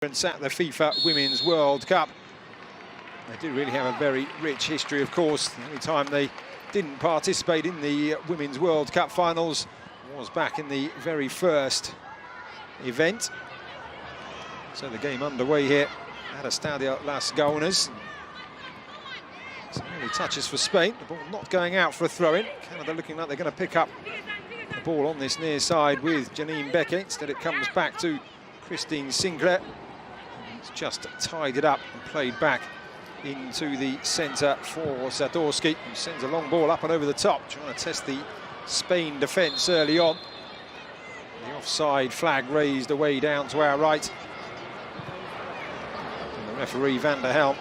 At the FIFA Women's World Cup. They do really have a very rich history, of course. The only time they didn't participate in the Women's World Cup finals was back in the very first event. So the game underway here at Estadio Las Gaunas. Some early touches for Spain. The ball not going out for a throw-in. Canada looking like they're going to pick up the ball on this near side with Janine Beckett. Instead it comes back to Christine Sinclair. It's just tied it up and played back into the centre for Zatorski, who sends a long ball up and over the top, trying to test the Spain defence early on. The offside flag raised away down to our right. And the referee Van der Helm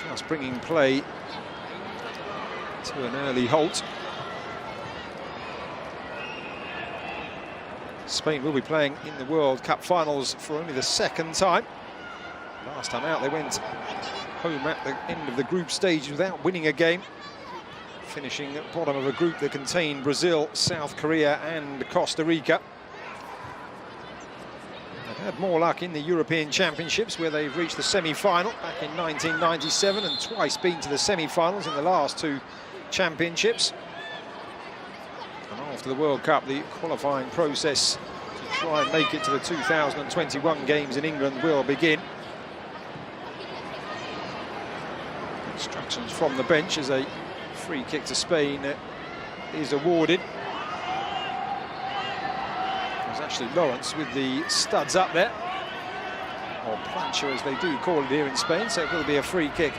just bringing play to an early halt. Spain will be playing in the World Cup finals for only the second time. Last time out they went home at the end of the group stage without winning a game, finishing at the bottom of a group that contained Brazil, South Korea and Costa Rica. They've had more luck in the European Championships, where they've reached the semi-final back in 1997 and twice been to the semi-finals in the last two championships. After the World Cup, the qualifying process to try and make it to the 2021 games in England will begin. Instructions from the bench as a free kick to Spain is awarded. It was actually Lawrence with the studs up there, or plancha as they do call it here in Spain, so it will be a free kick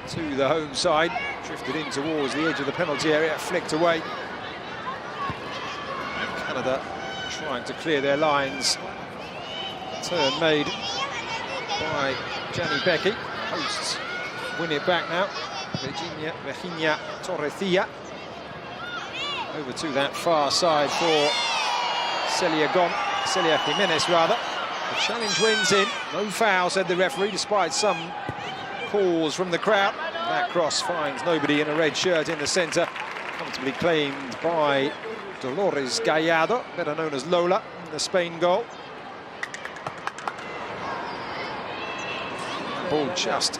to the home side. Drifted in towards the edge of the penalty area, flicked away. Canada trying to clear their lines. Turn made by Janine Beckett. Hosts win it back now. Virginia Torrecilla. Over to that far side for Celia Jimenez rather. The challenge wins in. No foul, said the referee, despite some calls from the crowd. That cross finds nobody in a red shirt in the centre. Comfortably claimed by Dolores Gallardo, better known as Lola, in the Spain goal. That ball just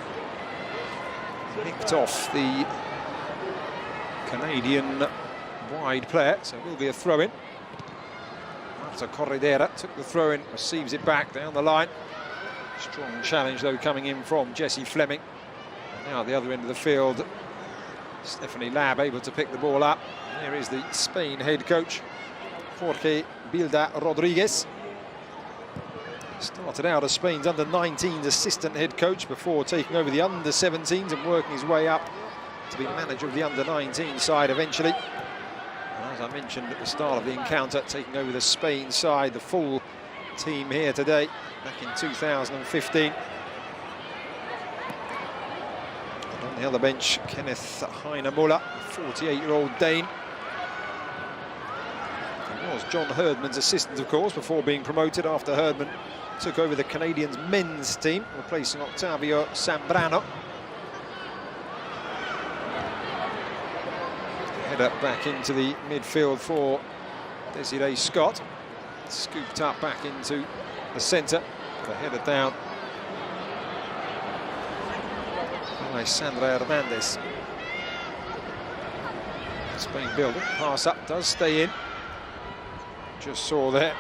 nicked off the Canadian wide player, so it will be a throw-in. Marta Corredera took the throw-in, receives it back down the line. Strong challenge, though, coming in from Jessie Fleming. And now at the other end of the field, Stephanie Labb able to pick the ball up. Here is the Spain head coach, Jorge Bilda Rodriguez. Started out as Spain's under-19s assistant head coach before taking over the under-17s and working his way up to be manager of the under-19 side eventually. And as I mentioned at the start of the encounter, taking over the Spain side, the full team here today, back in 2015. On the other bench, Kenneth Heine-Muller, 48-year-old Dane. He was John Herdman's assistant, of course, before being promoted after Herdman took over the Canadians' men's team, replacing Octavio Zambrano. Header back into the midfield for Desiree Scott. Scooped up back into the centre. The header down by Sandra Hernandez. Spain building, pass up, does stay in. Just saw there.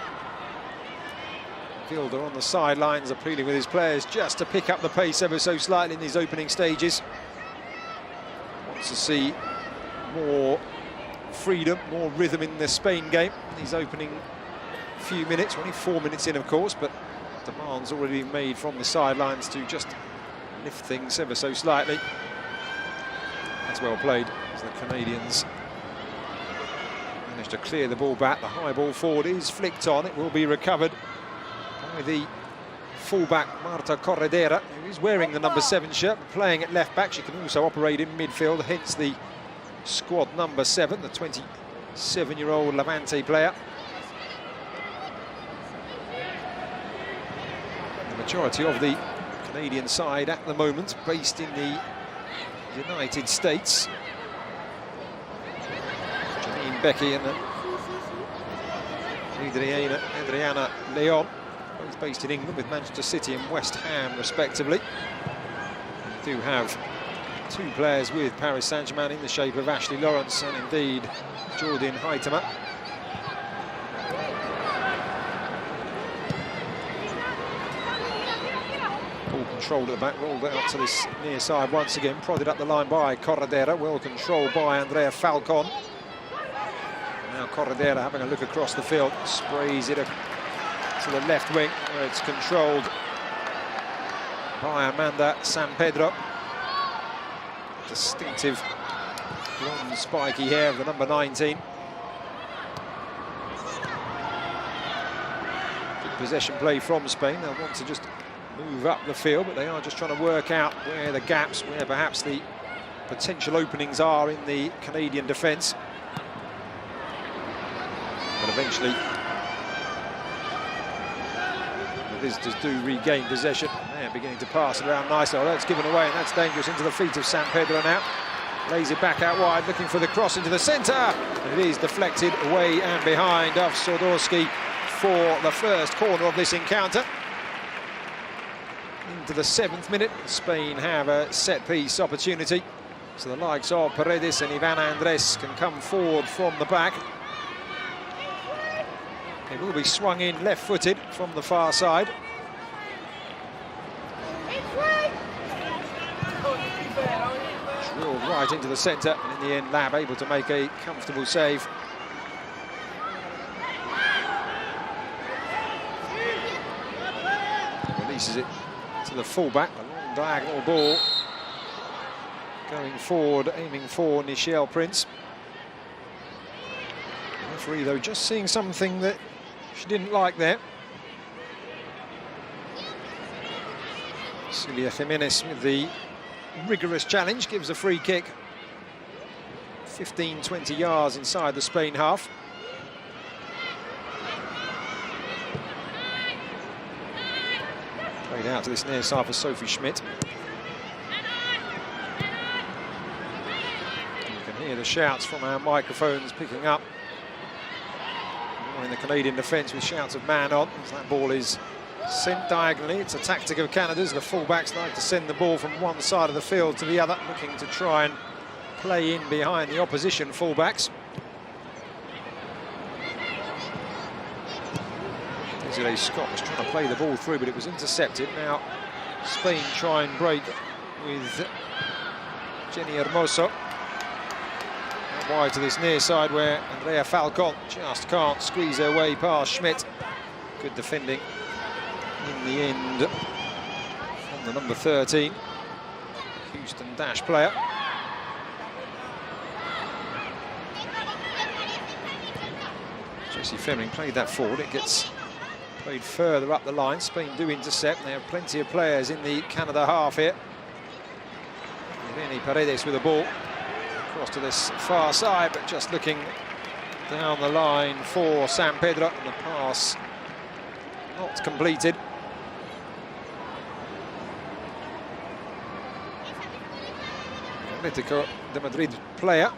Gilder on the sidelines appealing with his players just to pick up the pace ever so slightly in these opening stages. Wants to see more freedom, more rhythm in the Spain game in these opening few minutes. Only 4 minutes in, of course, but demands already been made from the sidelines to just lift things ever so slightly. That's well played as the Canadians managed to clear the ball back. The high ball forward is flicked on. It will be recovered by the fullback Marta Corredera, who is wearing the number 7 shirt, playing at left back. She can also operate in midfield, hence the squad number 7, the 27-year-old Levante player. The majority of the Canadian side at the moment based in the United States. Janine Beckett and Adriana Leon both based in England with Manchester City and West Ham respectively. We do have two players with Paris Saint-Germain in the shape of Ashley Lawrence and indeed Jordan Huitema. Ball controlled at the back, rolled it out to this near side once again, prodded up the line by Corredera, well controlled by Andrea Falcon. Now Corredera having a look across the field, sprays it to the left wing where it's controlled by Amanda Sampedro. Distinctive blonde spiky hair of the number 19. Good possession play from Spain. They'll want to just move up the field, but they are just trying to work out where the gaps, where perhaps the potential openings are in the Canadian defence. But eventually the visitors do regain possession. They're beginning to pass it around nicely. Although it's given away, and that's dangerous into the feet of Sampedro now. Lays it back out wide, looking for the cross into the centre. And it is deflected away and behind of Sordorski for the first corner of this encounter. Into the 7th minute, Spain have a set-piece opportunity. So the likes of Paredes and Ivan Andres can come forward from the back. It will be swung in left-footed from the far side. Drilled right into the centre, and in the end Lab able to make a comfortable save. Releases it to the fullback, a long diagonal ball. Going forward, aiming for Nichelle Prince. The referee, though, just seeing something that she didn't like there. Celia Jimenez with the rigorous challenge, gives a free kick. 15-20 yards inside the Spain half. Played out to this near side for Sophie Schmidt. You can hear the shouts from our microphones picking up. In the Canadian defence with shouts of man on, as that ball is sent diagonally. It's a tactic of Canada's. The fullbacks like to send the ball from one side of the field to the other, looking to try and play in behind the opposition fullbacks. Desiree Scott was trying to play the ball through, but it was intercepted. Now Spain try and break with Jenny Hermoso. Wide to this near side where Andrea Falcon just can't squeeze her way past Schmidt. Good defending in the end from the number 13, Houston Dash player. Jessie Fleming played that forward. It gets played further up the line. Spain do intercept. They have plenty of players in the Canada half here. Irene Paredes with the ball. Across to this far side, but just looking down the line for Sampedro, and the pass not completed. Atletico de Madrid player,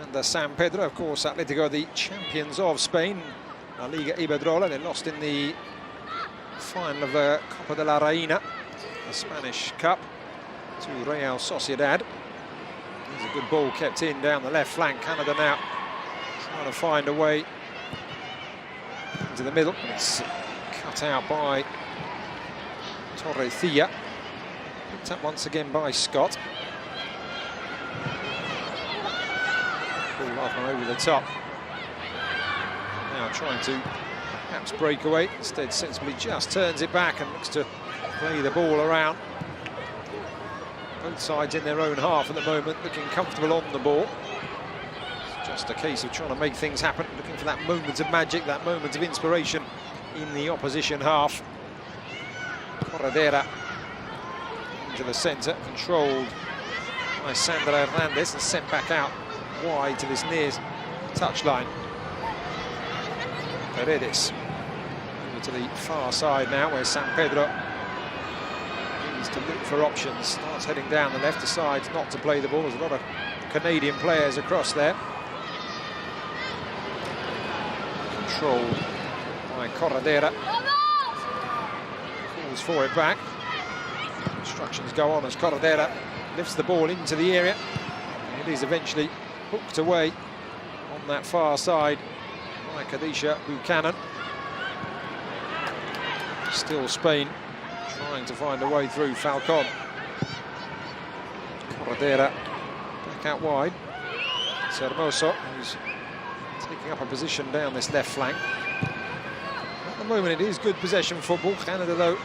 and Sampedro, of course, Atletico the champions of Spain, La Liga Iberdrola. They lost in the final of the Copa de la Reina, the Spanish Cup, to Real Sociedad. There's a good ball kept in down the left flank. Canada now trying to find a way into the middle. It's cut out by Torrecilla. Picked up once again by Scott. Ball off and over the top. Now trying to perhaps break away. Instead, sensibly just turns it back and looks to play the ball around. Both sides in their own half at the moment, looking comfortable on the ball. It's just a case of trying to make things happen, looking for that moment of magic, that moment of inspiration in the opposition half. Corredera into the centre, controlled by Sandra Hernandez and sent back out wide to this near touchline. Paredes over to the far side now, where Sampedro to look for options. Starts heading down the left, decides not to play the ball. There's a lot of Canadian players across there. Controlled by Corredera. pushes for it back. Instructions go on as Corredera lifts the ball into the area. It is eventually hooked away on that far side by Khadija Buchanan. Still Spain trying to find a way through. Falcon. Corredera back out wide. Hermoso, who's taking up a position down this left flank. At the moment, it is good possession football. Canada, though,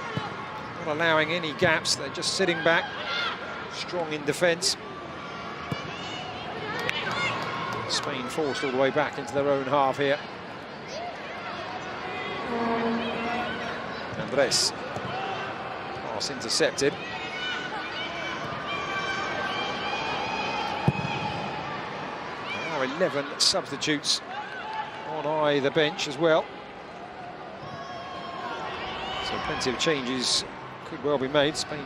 not allowing any gaps. They're just sitting back, strong in defence. Spain forced all the way back into their own half here. Andres. Pass intercepted. There are 11 substitutes on either bench as well. So plenty of changes could well be made. Spain,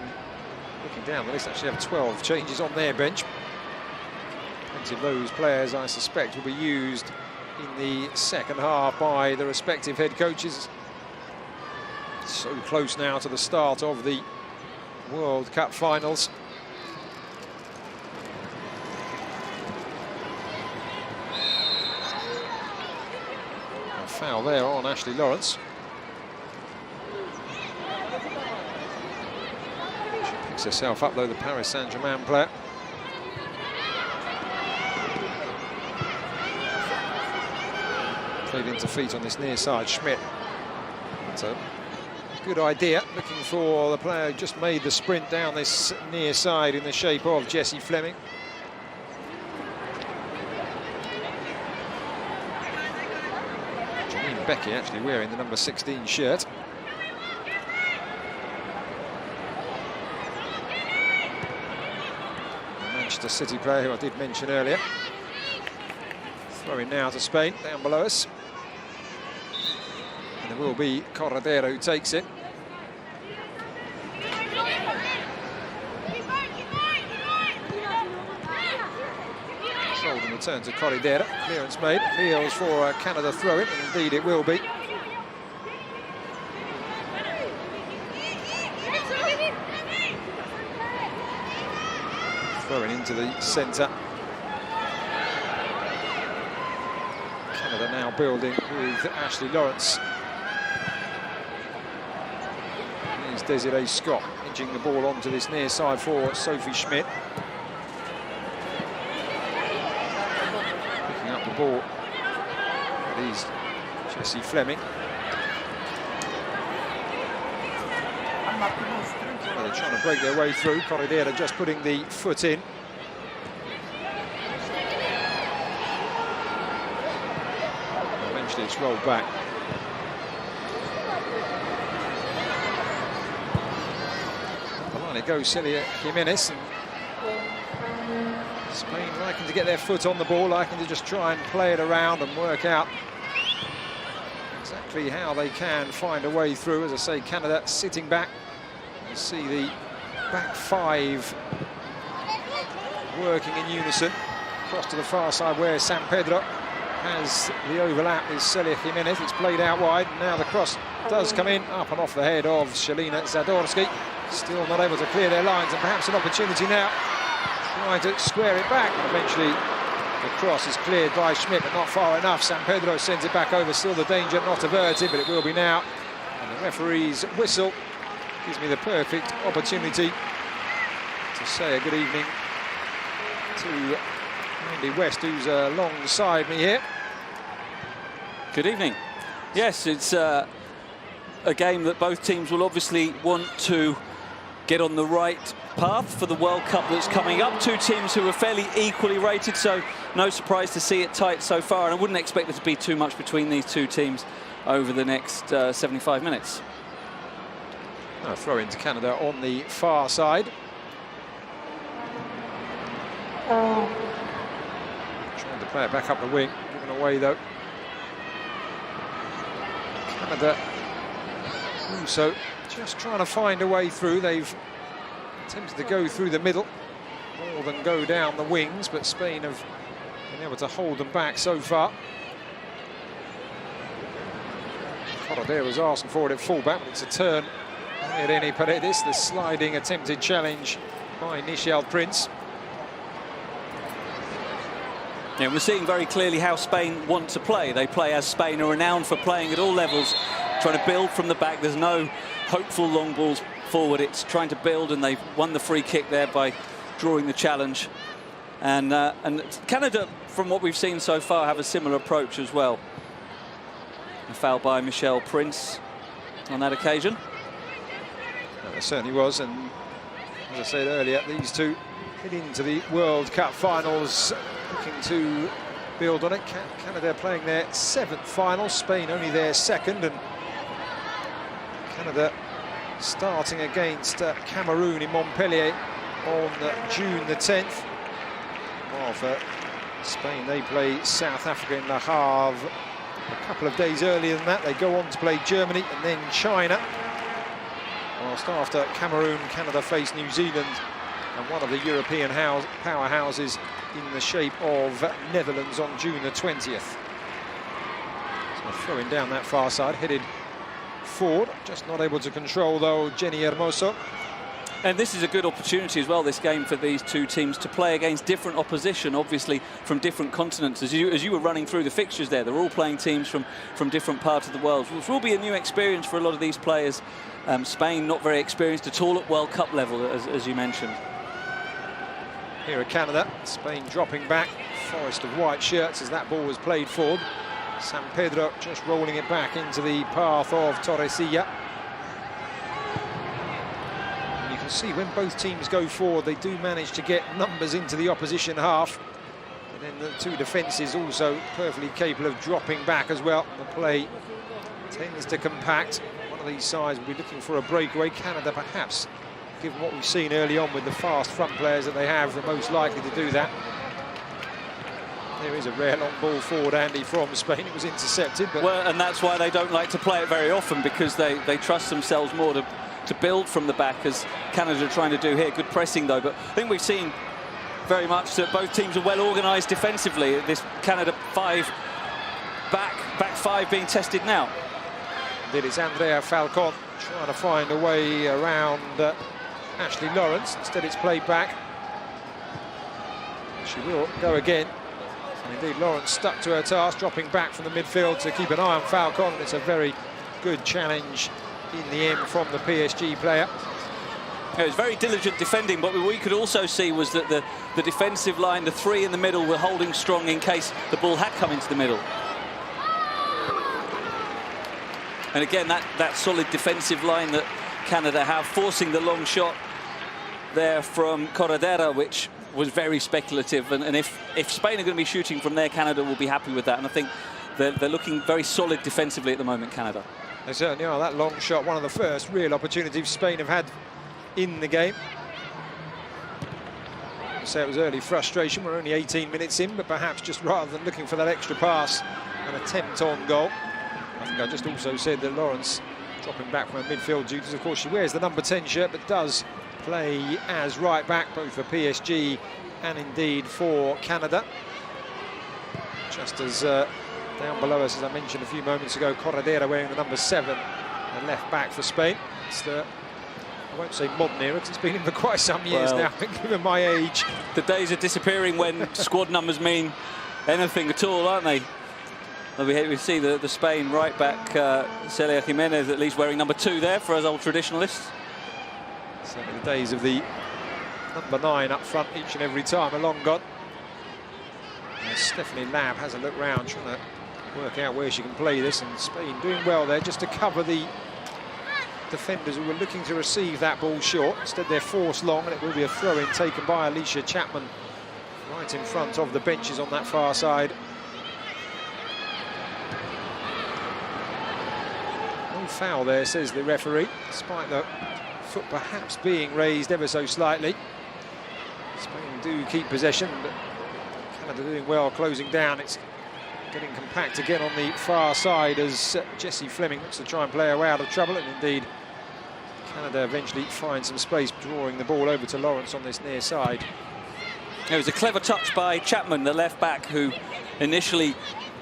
looking down the list, actually have 12 changes on their bench. Plenty of those players, I suspect, will be used in the second half by the respective head coaches. So close now to the start of the World Cup finals. A foul there on Ashley Lawrence. She picks herself up, though, the Paris Saint-Germain player. Played into feet on this near side, Schmidt. That's a good idea, looking for the player who just made the sprint down this near side in the shape of Jessie Fleming. Janine Becky actually wearing the number 16 shirt. The Manchester City player who I did mention earlier. Throwing now to Spain, down below us. And it will be Corredera who takes it. Solden return to Corredera. Clearance made. Leals for a Canada throw-in, and indeed it will be. Throwing into the centre. Canada now building with Ashley Lawrence. Here's Desiree Scott edging the ball onto this near side for Sophie Schmidt. Picking up the ball. It is Jessie Fleming. Well, they're trying to break their way through. Corredera just putting the foot in. Eventually it's rolled back. On it goes Celia Jimenez. Spain liking to get their foot on the ball, liking to just try and play it around and work out exactly how they can find a way through. As I say, Canada sitting back. You see the back five working in unison. Across to the far side where San Pedro has the overlap with Celia Jimenez. It's played out wide. Now the cross does come in, up and off the head of Shalina Zadorsky. Still not able to clear their lines, and perhaps an opportunity now trying to square it back. Eventually the cross is cleared by Schmidt, but not far enough. San Pedro sends it back over. Still the danger not averted, but it will be now. And the referee's whistle gives me the perfect opportunity to say a good evening to Andy West, who's alongside me here. Good evening. Yes, it's a game that both teams will obviously want to get on the right path for the World Cup that's coming up. Two teams who are fairly equally rated, so no surprise to see it tight so far, and I wouldn't expect there to be too much between these two teams over the next 75 minutes. A throw into Canada on the far side. Trying to play it back up the wing, given away though. Canada also just trying to find a way through. They've attempted to go through the middle more than go down the wings, but Spain have been able to hold them back so far. Corredera was asking for it at fullback, but it's a turn Irene Paredes, the sliding attempted challenge by Nichelle Prince. Yeah, we're seeing very clearly how Spain want to play. They play as Spain are renowned for playing at all levels, trying to build from the back. There's no hopeful long balls forward. It's trying to build, and they've won the free kick there by drawing the challenge. And Canada, from what we've seen so far, have a similar approach as well. A foul by Nichelle Prince on that occasion. Well, there certainly was, and as I said earlier, these two head into the World Cup finals, looking to build on it. Canada playing their 7th final, Spain only their 2nd, and Canada starting against Cameroon in Montpellier on June the 10th. While for Spain, they play South Africa in Le Havre a couple of days earlier than that. They go on to play Germany and then China. Whilst after Cameroon, Canada face New Zealand and one of the European powerhouses in the shape of Netherlands on June the 20th. So throwing down that far side, headed forward, just not able to control though Jenny Hermoso. And this is a good opportunity as well, this game, for these two teams to play against different opposition, obviously from different continents. As you were running through the fixtures there, they're all playing teams from different parts of the world, which will be a new experience for a lot of these players. Spain not very experienced at all at World Cup level, as you mentioned. Here at Canada, Spain dropping back, forest of white shirts as that ball was played forward. San Pedro just rolling it back into the path of Torrecilla. And you can see when both teams go forward, they do manage to get numbers into the opposition half. And then the two defences also perfectly capable of dropping back as well. The play tends to compact. One of these sides will be looking for a breakaway. Canada, perhaps, given what we've seen early on with the fast front players that they have, are most likely to do that. There is a rare long ball forward, Andy, from Spain. It was intercepted. But well, and that's why they don't like to play it very often, because they trust themselves more to build from the back, as Canada are trying to do here. Good pressing, though. But I think we've seen very much that both teams are well organised defensively. This Canada back 5 being tested now. Indeed, it's Andrea Falcon trying to find a way around Ashley Lawrence. Instead, it's played back. She will go again. And indeed, Lawrence stuck to her task, dropping back from the midfield to keep an eye on Falcon. It's a very good challenge in the end from the PSG player. It was very diligent defending, but what we could also see was that the defensive line, the 3 in the middle, were holding strong in case the ball had come into the middle. And again, that solid defensive line that Canada have, forcing the long shot there from Corredera, which was very speculative. And if Spain are going to be shooting from there, Canada will be happy with that. And I think they're looking very solid defensively at the moment, Canada. They certainly are. That long shot, one of the first real opportunities Spain have had in the game. So it was early frustration. We're only 18 minutes in, but perhaps just rather than looking for that extra pass, an attempt on goal. I think I just also said that Lawrence dropping back from her midfield duties. Of course, she wears the number 10 shirt, but does play as right back, both for PSG and indeed for Canada. Just as down below us, as I mentioned a few moments ago, Corredera wearing the number 7, the left back for Spain. It's the, I won't say modern era, because it's been in for quite some years now, given my age. The days are disappearing when squad numbers mean anything at all, aren't they? We see the Spain right back, Celia Jimenez, at least wearing number 2 there for us old traditionalists. Certainly the days of the number 9 up front each and every time are long gone. And Stephanie Lab has a look round, trying to work out where she can play this, and Spain doing well there just to cover the defenders who were looking to receive that ball short. Instead, they're forced long, and it will be a throw-in taken by Alicia Chapman right in front of the benches on that far side. No foul there, says the referee, despite the foot perhaps being raised ever so slightly. Spain do keep possession, but Canada doing well closing down. It's getting compact again on the far side as Jessie Fleming looks to try and play her way out of trouble, and indeed Canada eventually finds some space, drawing the ball over to Lawrence on this near side. It was a clever touch by Chapman, the left back, who initially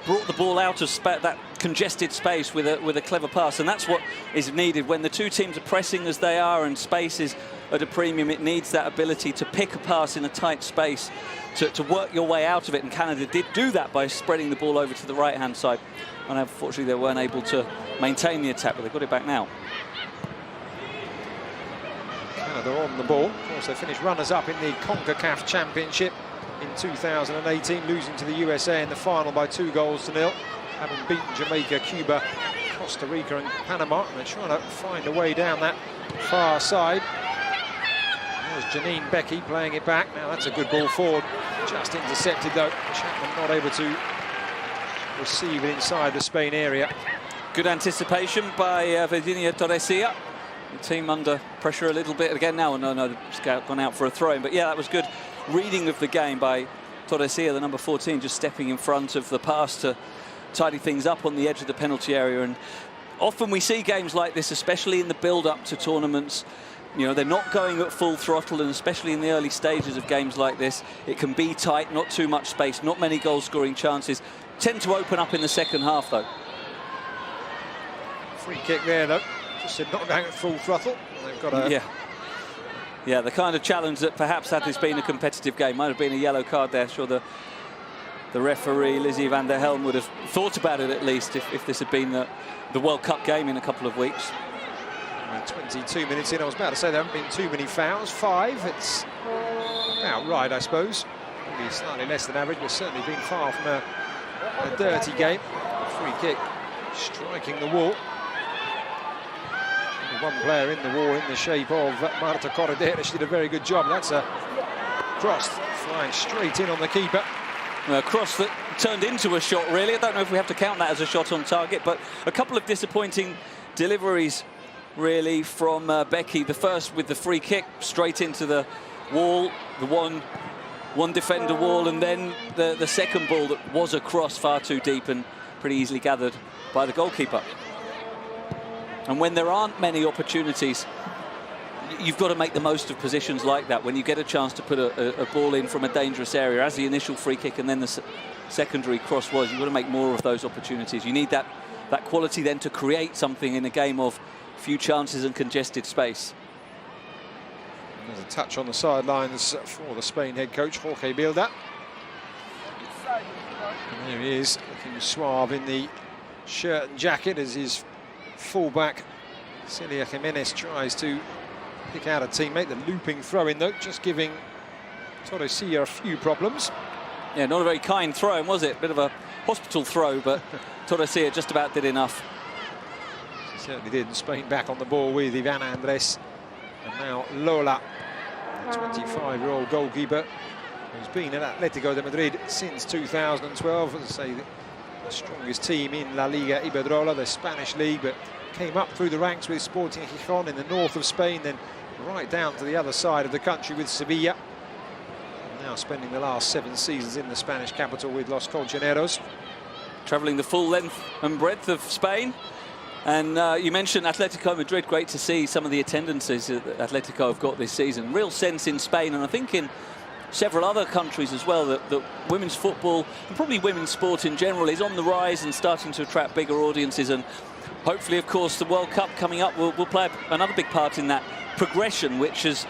brought the ball out of that congested space with a clever pass, and that's what is needed when the two teams are pressing as they are and space is at a premium. It needs that ability to pick a pass in a tight space to work your way out of it, and Canada did do that by spreading the ball over to the right-hand side, and unfortunately they weren't able to maintain the attack, but they've got it back now. Canada on the ball. Of course, they finished runners-up in the CONCACAF Championship in 2018, losing to the USA in the final by 2-0, having beaten Jamaica, Cuba, Costa Rica and Panama. And they're trying to find a way down that far side. There's Janine Becky playing it back. Now that's a good ball forward. Just intercepted though. Chapman not able to receive it inside the Spain area. Good anticipation by Virginia Torresia. The team under pressure a little bit again now. No, it's gone out for a throw-in. But yeah, that was good reading of the game by Torresia, the number 14, just stepping in front of the pass to tidy things up on the edge of the penalty area. And often we see games like this, especially in the build-up to tournaments. You know, they're not going at full throttle, and especially in the early stages of games like this, it can be tight, not too much space, not many goal-scoring chances. Tend to open up in the second half, though. Free kick there, though. Just said not going at full throttle. They've got a... Yeah, the kind of challenge that perhaps had this been a competitive game. Might have been a yellow card there. Sure, the referee, Lizzie van der Helm, would have thought about it at least if this had been the World Cup game in a couple of weeks. 22 minutes in, I was about to say there haven't been too many fouls. 5, it's about right, I suppose. Maybe slightly less than average, but certainly been far from a dirty game. Free kick striking the wall. One player in the wall in the shape of Marta Corredera. She did a very good job. That's a cross flying straight in on the keeper. A cross that turned into a shot, really. I don't know if we have to count that as a shot on target, but a couple of disappointing deliveries, really, from Becky. The first with the free kick straight into the wall, the one defender wall, and then the second ball that was a cross far too deep and pretty easily gathered by the goalkeeper. And when there aren't many opportunities, you've got to make the most of positions like that. When you get a chance to put a ball in from a dangerous area, as the initial free kick and then the secondary cross was, you've got to make more of those opportunities. You need that quality then to create something in a game of few chances and congested space. There's a touch on the sidelines for the Spain head coach, Jorge Bilda. And there he is, looking suave in the shirt and jacket as his fullback Celia Jimenez tries to pick out a teammate. The looping throw-in, though, just giving Torresia a few problems. Yeah, not a very kind throw-in, was it? Bit of a hospital throw, but Torresia just about did enough. She certainly did. Spain back on the ball with Ivana Andres. And now Lola, the 25-year-old goalkeeper, who's been at Atletico de Madrid since 2012. As I say, the strongest team in La Liga Iberdrola, the Spanish league, but came up through the ranks with Sporting Gijón in the north of Spain, then right down to the other side of the country with Sevilla. And now spending the last 7 seasons in the Spanish capital with Los Colchoneros. Travelling the full length and breadth of Spain. And you mentioned Atletico Madrid. Great to see some of the attendances that Atletico have got this season. Real sense in Spain, and I think in several other countries as well, that women's football and probably women's sport in general is on the rise and starting to attract bigger audiences. And hopefully, of course, the World Cup coming up will play another big part in that progression, which has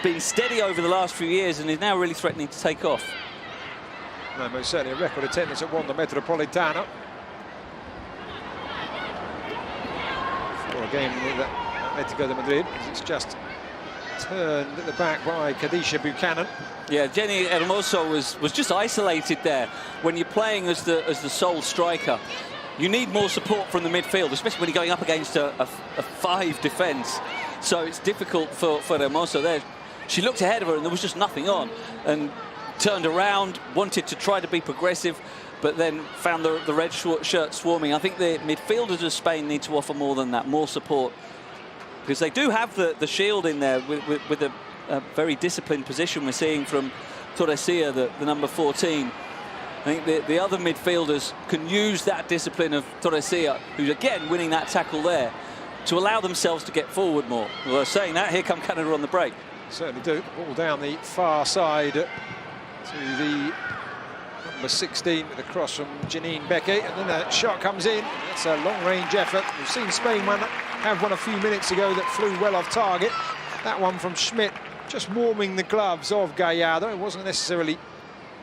been steady over the last few years and is now really threatening to take off. No, most certainly a record attendance at Wanda Metropolitano for a game with Atletico de Madrid. It's just turned at the back by Khadija Buchanan. Yeah, Jenny Hermoso was just isolated there. When you're playing as the sole striker, you need more support from the midfield, especially when you're going up against a 5 defence. So it's difficult for Hermoso there. She looked ahead of her and there was just nothing on, and turned around, wanted to try to be progressive, but then found the red shirt swarming. I think the midfielders of Spain need to offer more than that, more support, because they do have the shield in there with a very disciplined position we're seeing from Torresia, the number 14. I think the other midfielders can use that discipline of Torresia, who's again winning that tackle there, to allow themselves to get forward more. Well, saying that, here come Canada on the break. Certainly do. Ball down the far side to the Number 16 with a cross from Janine Becky, and then a shot comes in. That's a long-range effort. We've seen Spain have one a few minutes ago that flew well off target. That one from Schmidt, just warming the gloves of Gallardo. It wasn't necessarily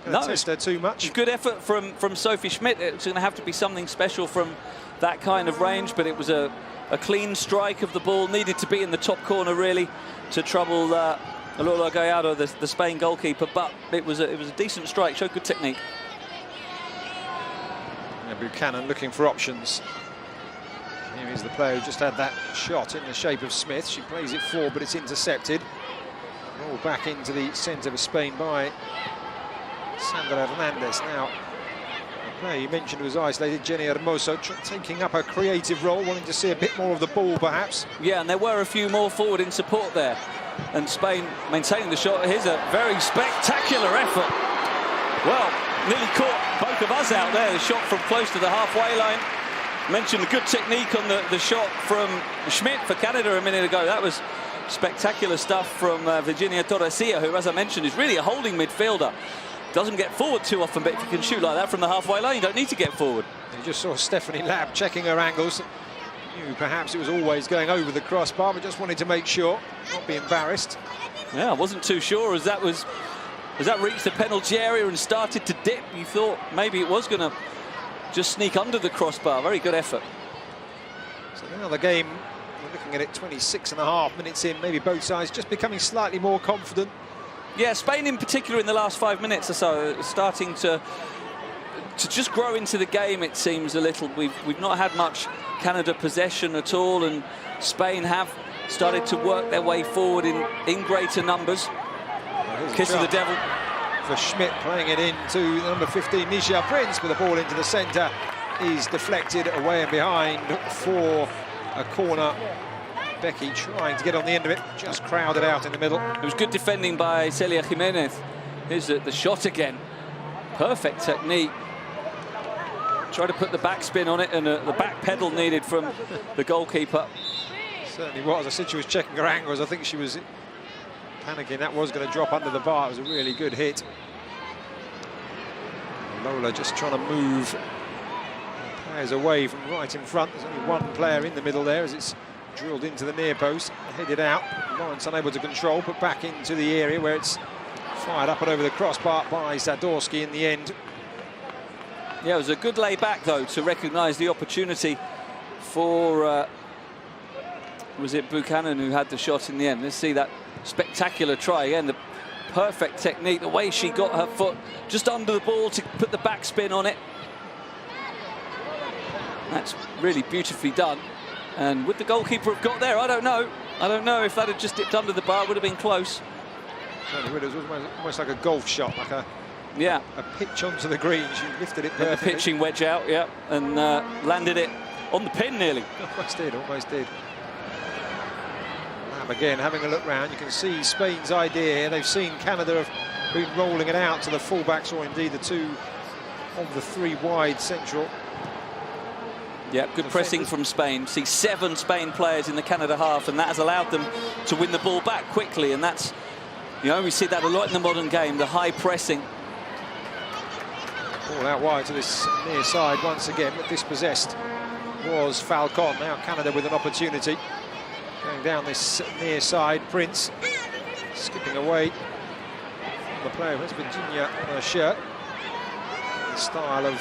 going to test her too much. Good effort from Sophie Schmidt. It's going to have to be something special from that kind of range, but it was a clean strike of the ball. Needed to be in the top corner, really, to trouble Lola Gallardo, the Spain goalkeeper, but it was a decent strike, showed good technique. Buchanan looking for options. Here is the player who just had that shot in the shape of Smith. She plays it forward, but it's intercepted. All back into the centre of Spain by Sandra Hernandez. Now, the player you mentioned was isolated, Jenny Hermoso, taking up a creative role, wanting to see a bit more of the ball, perhaps. Yeah, and there were a few more forward in support there. And Spain maintaining the shot. Here's a very spectacular effort. Well, nearly caught both of us out there. The shot from close to the halfway line. Mentioned the good technique on the shot from Schmidt for Canada a minute ago. That was spectacular stuff from Virginia Torresia, who, as I mentioned, is really a holding midfielder. Doesn't get forward too often, but if you can shoot like that from the halfway line, you don't need to get forward. You just saw Stephanie Labb checking her angles. Knew perhaps it was always going over the crossbar, but just wanted to make sure, not be embarrassed. Yeah, I wasn't too sure as that reached the penalty area and started to dip. You thought maybe it was going to just sneak under the crossbar. Very good effort. So now the game, we're looking at it 26.5 minutes in, maybe both sides just becoming slightly more confident. Yeah, Spain in particular in the last 5 minutes or so, starting to just grow into the game, it seems a little. We've not had much Canada possession at all, and Spain have started to work their way forward in greater numbers. Kiss of the devil. For Schmidt, playing it into number 15, Nisha Prince, with the ball into the centre. He's deflected away and behind for a corner. Becky trying to get on the end of it, just crowded out in the middle. It was good defending by Celia Jimenez. Here's the shot again. Perfect technique. Try to put the backspin on it, and the back pedal needed from the goalkeeper. Certainly was. I said she was checking her angles. I think she was panicking. That was going to drop under the bar. It was a really good hit. Lola just trying to move players away from right in front. There's only one player in the middle there as it's drilled into the near post, headed out. Lawrence unable to control, put back into the area where it's fired up and over the crossbar by Zadorsky in the end. Yeah, it was a good lay back, though, to recognise the opportunity for, was it Buchanan who had the shot in the end? Let's see that spectacular try again, the perfect technique, the way she got her foot just under the ball to put the backspin on it. That's really beautifully done. And would the goalkeeper have got there? I don't know. I don't know if that had just dipped under the bar, it would have been close. It was almost like a golf shot, like a pitch onto the green. She lifted it perfectly. The pitching wedge out, yeah, and landed it on the pin nearly. Almost did, almost did. Again, having a look round, you can see Spain's idea here. They've seen Canada have been rolling it out to the fullbacks, or indeed the two of the three wide central. Yeah, good pressing from Spain. See 7 Spain players in the Canada half, and that has allowed them to win the ball back quickly. And that's, you know, we see that a lot in the modern game, the high pressing. Ball out wide to this near side once again, but dispossessed was Falcon. Now Canada with an opportunity. Going down this near side, Prince skipping away from the player who has Virginia on her shirt. The style of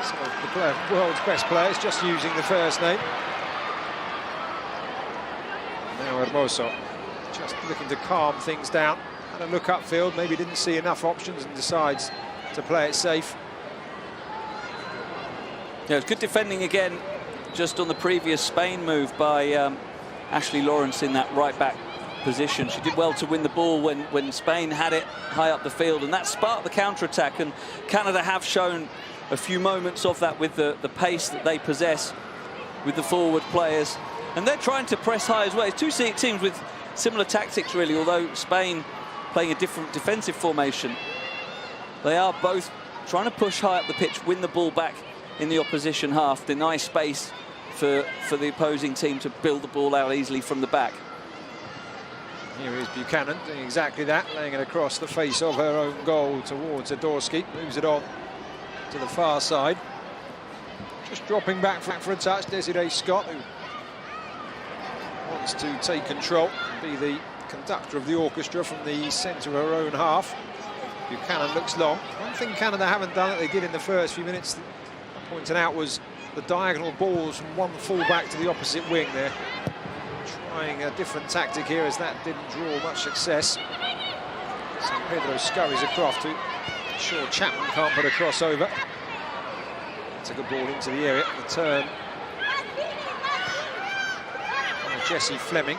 some of the world's best players, just using the first name. Now Hermoso just looking to calm things down. Had a look upfield, maybe didn't see enough options and decides to play it safe. Yeah, it's good defending again, just on the previous Spain move by Ashley Lawrence in that right-back position. She did well to win the ball when Spain had it high up the field, and that sparked the counter-attack, and Canada have shown a few moments of that with the pace that they possess with the forward players. And they're trying to press high as well. It's two teams with similar tactics, really, although Spain playing a different defensive formation. They are both trying to push high up the pitch, win the ball back in the opposition half, deny space for the opposing team to build the ball out easily from the back. Here is Buchanan doing exactly that, laying it across the face of her own goal towards Zadorsky. Moves it on to the far side. Just dropping back for a touch, Desiree Scott, who wants to take control and be the conductor of the orchestra from the centre of her own half. Buchanan looks long. One thing Canada haven't done that they did in the first few minutes, pointing out, was the diagonal balls from one full-back to the opposite wing there. Trying a different tactic here, as that didn't draw much success. San Pedro scurries across to ensure Chapman can't put a crossover. It's a good ball into the area. The turn by Jessie Fleming.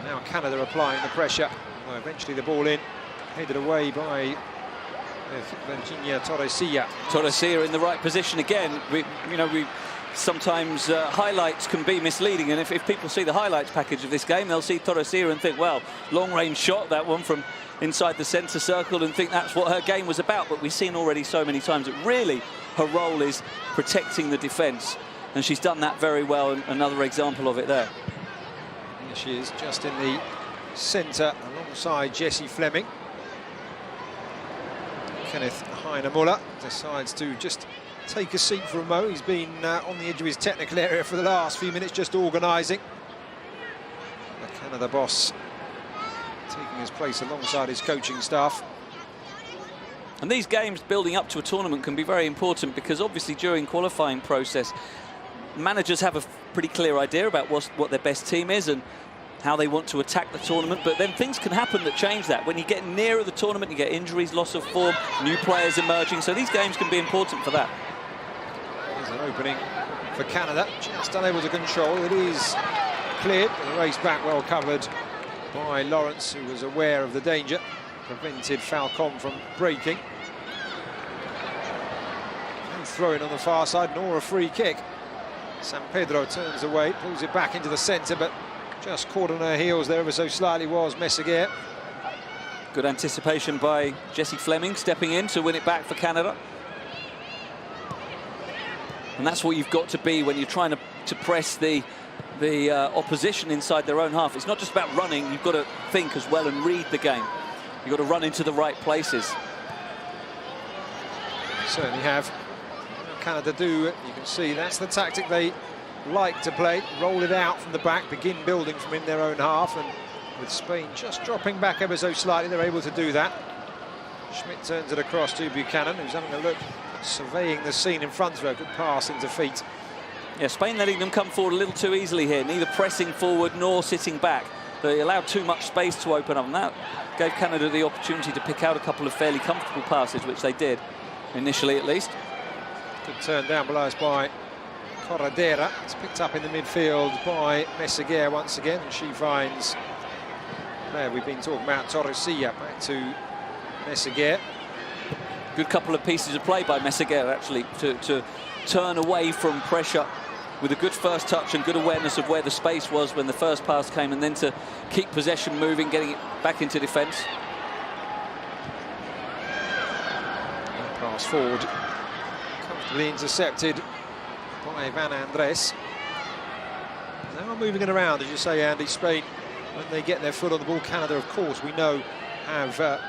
Now Canada applying the pressure. Well, eventually the ball in, headed away by Virginia Torresilla. Torresilla in the right position again. We sometimes highlights can be misleading, and if people see the highlights package of this game, they'll see Torresilla and think, well, long-range shot, that one from inside the centre circle, and think that's what her game was about. But we've seen already so many times that really her role is protecting the defence, and she's done that very well, and another example of it there. Here she is, just in the centre alongside Jessie Fleming. Kenneth Heine-Muller decides to just take a seat for a mo. He's been on the edge of his technical area for the last few minutes, just organising. The Canada boss taking his place alongside his coaching staff. And these games building up to a tournament can be very important, because obviously during qualifying process, managers have a pretty clear idea about what their best team is and how they want to attack the tournament, but then things can happen that change that. When you get nearer the tournament, you get injuries, loss of form, new players emerging, so these games can be important for that. There's an opening for Canada, just unable to control. It is cleared, but the race back well covered by Lawrence, who was aware of the danger, prevented Falcon from breaking. And throw-in on the far side, nor a free kick. San Pedro turns away, pulls it back into the centre, but just caught on her heels there ever so slightly was Messaguer. Good anticipation by Jessie Fleming, stepping in to win it back for Canada. And that's what you've got to be when you're trying to press the opposition inside their own half. It's not just about running, you've got to think as well and read the game. You've got to run into the right places. Certainly have. Canada do, you can see that's the tactic they like to play. Roll it out from the back, begin building from in their own half, and with Spain just dropping back ever so slightly, they're able to do that. Schmidt turns it across to Buchanan, who's having a look, surveying the scene in front of her. Good pass into feet. Yeah, Spain letting them come forward a little too easily here, neither pressing forward nor sitting back. They allowed too much space to open up, and that gave Canada the opportunity to pick out a couple of fairly comfortable passes, which they did, initially at least. Good turn down below us by Corredera. It's picked up in the midfield by Messaguer once again, and she finds there we've been talking about Torresilla. Back to Messaguer. Good couple of pieces of play by Messaguer, actually, to turn away from pressure with a good first touch and good awareness of where the space was when the first pass came, and then to keep possession moving, getting it back into defence. Pass forward, comfortably intercepted by Van Andres. Now moving it around, as you say, Andy. Spain, when they get their foot on the ball. Canada, of course, we know have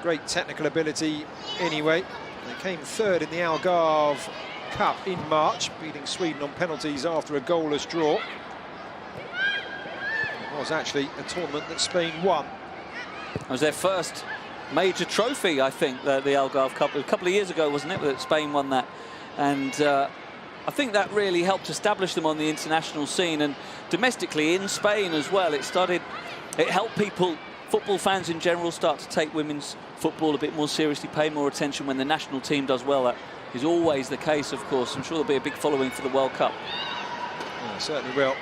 great technical ability anyway. They came third in the Algarve Cup in March, beating Sweden on penalties after a goalless draw. It was actually a tournament that Spain won. It was their first major trophy, I think, the Algarve Cup. A couple of years ago, wasn't it, that Spain won that? And I think that really helped establish them on the international scene, and domestically in Spain as well. It helped people, football fans in general, start to take women's football a bit more seriously, pay more attention when the national team does well. That is always the case, of course. I'm sure there'll be a big following for the World Cup. Yeah, certainly will.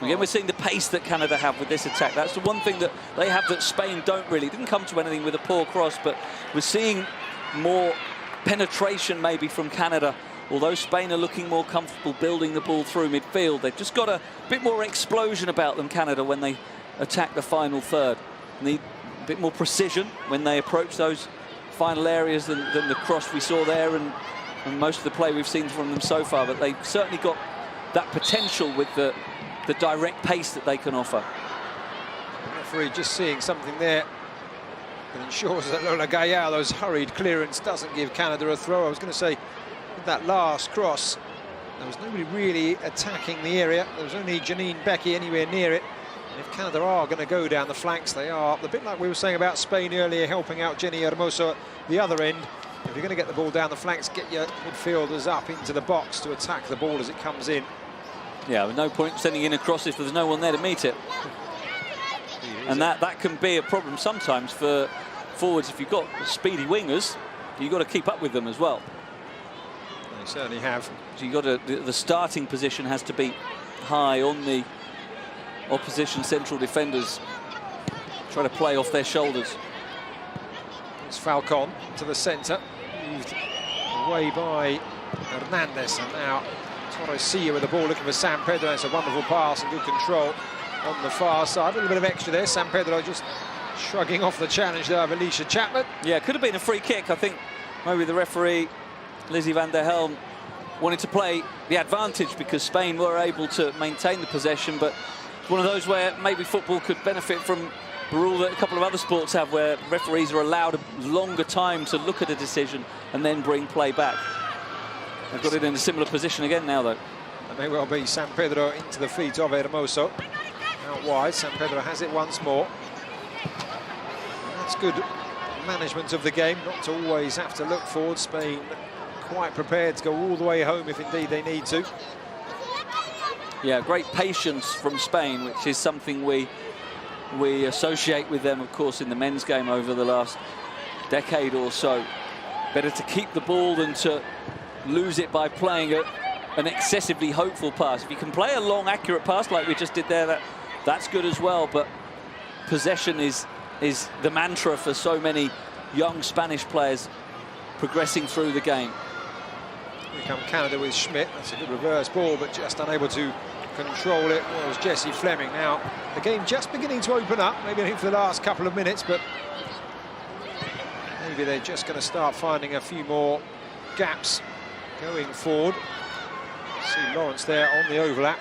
Again, we're seeing the pace that Canada have with this attack. That's the one thing that they have that Spain don't really. It didn't come to anything with a poor cross, but we're seeing more penetration maybe from Canada. Although Spain are looking more comfortable building the ball through midfield, they've just got a bit more explosion about them, Canada, when they attack the final third. Need a bit more precision when they approach those final areas than the cross we saw there and most of the play we've seen from them so far. But they've certainly got that potential with the direct pace that they can offer. The referee just seeing something there that ensures that Lola Gallardo's hurried clearance doesn't give Canada a throw. I was going to say, with that last cross, there was nobody really attacking the area. There was only Janine Becky anywhere near it. And if Canada are going to go down the flanks, they are, a bit like we were saying about Spain earlier, helping out Jenny Hermoso at the other end. If you're going to get the ball down the flanks, get your midfielders up into the box to attack the ball as it comes in. Yeah, with no point sending in a cross if there's no one there to meet it. And that can be a problem sometimes for forwards. If you've got speedy wingers, you've got to keep up with them as well. They certainly have. So you've got to, the starting position has to be high on the opposition central defenders. Try to play off their shoulders. It's Falcon to the centre, moved away by Hernandez, and now Torresillo with the ball looking for San Pedro. It's a wonderful pass and good control on the far side. A little bit of extra there. San Pedro just shrugging off the challenge there of Alicia Chapman. Yeah, could have been a free kick. I think maybe the referee, Lizzie van der Helm, wanted to play the advantage because Spain were able to maintain the possession, but it's one of those where maybe football could benefit from the rule that a couple of other sports have, where referees are allowed a longer time to look at a decision and then bring play back. They've got it in a similar position again now, though. It may well be San Pedro into the feet of Hermoso. Out wide, San Pedro has it once more. That's good management of the game, not to always have to look forward. Spain quite prepared to go all the way home if indeed they need to. Yeah, great patience from Spain, which is something we associate with them, of course, in the men's game over the last decade or so. Better to keep the ball than to lose it by playing an excessively hopeful pass. If you can play a long, accurate pass like we just did there, that's good as well. But possession is the mantra for so many young Spanish players progressing through the game. Here come Canada with Schmidt. That's a good reverse ball, but just unable to control it was Jessie Fleming. Now, the game just beginning to open up, maybe I think for the last couple of minutes, but maybe they're just going to start finding a few more gaps going forward. See Lawrence there on the overlap.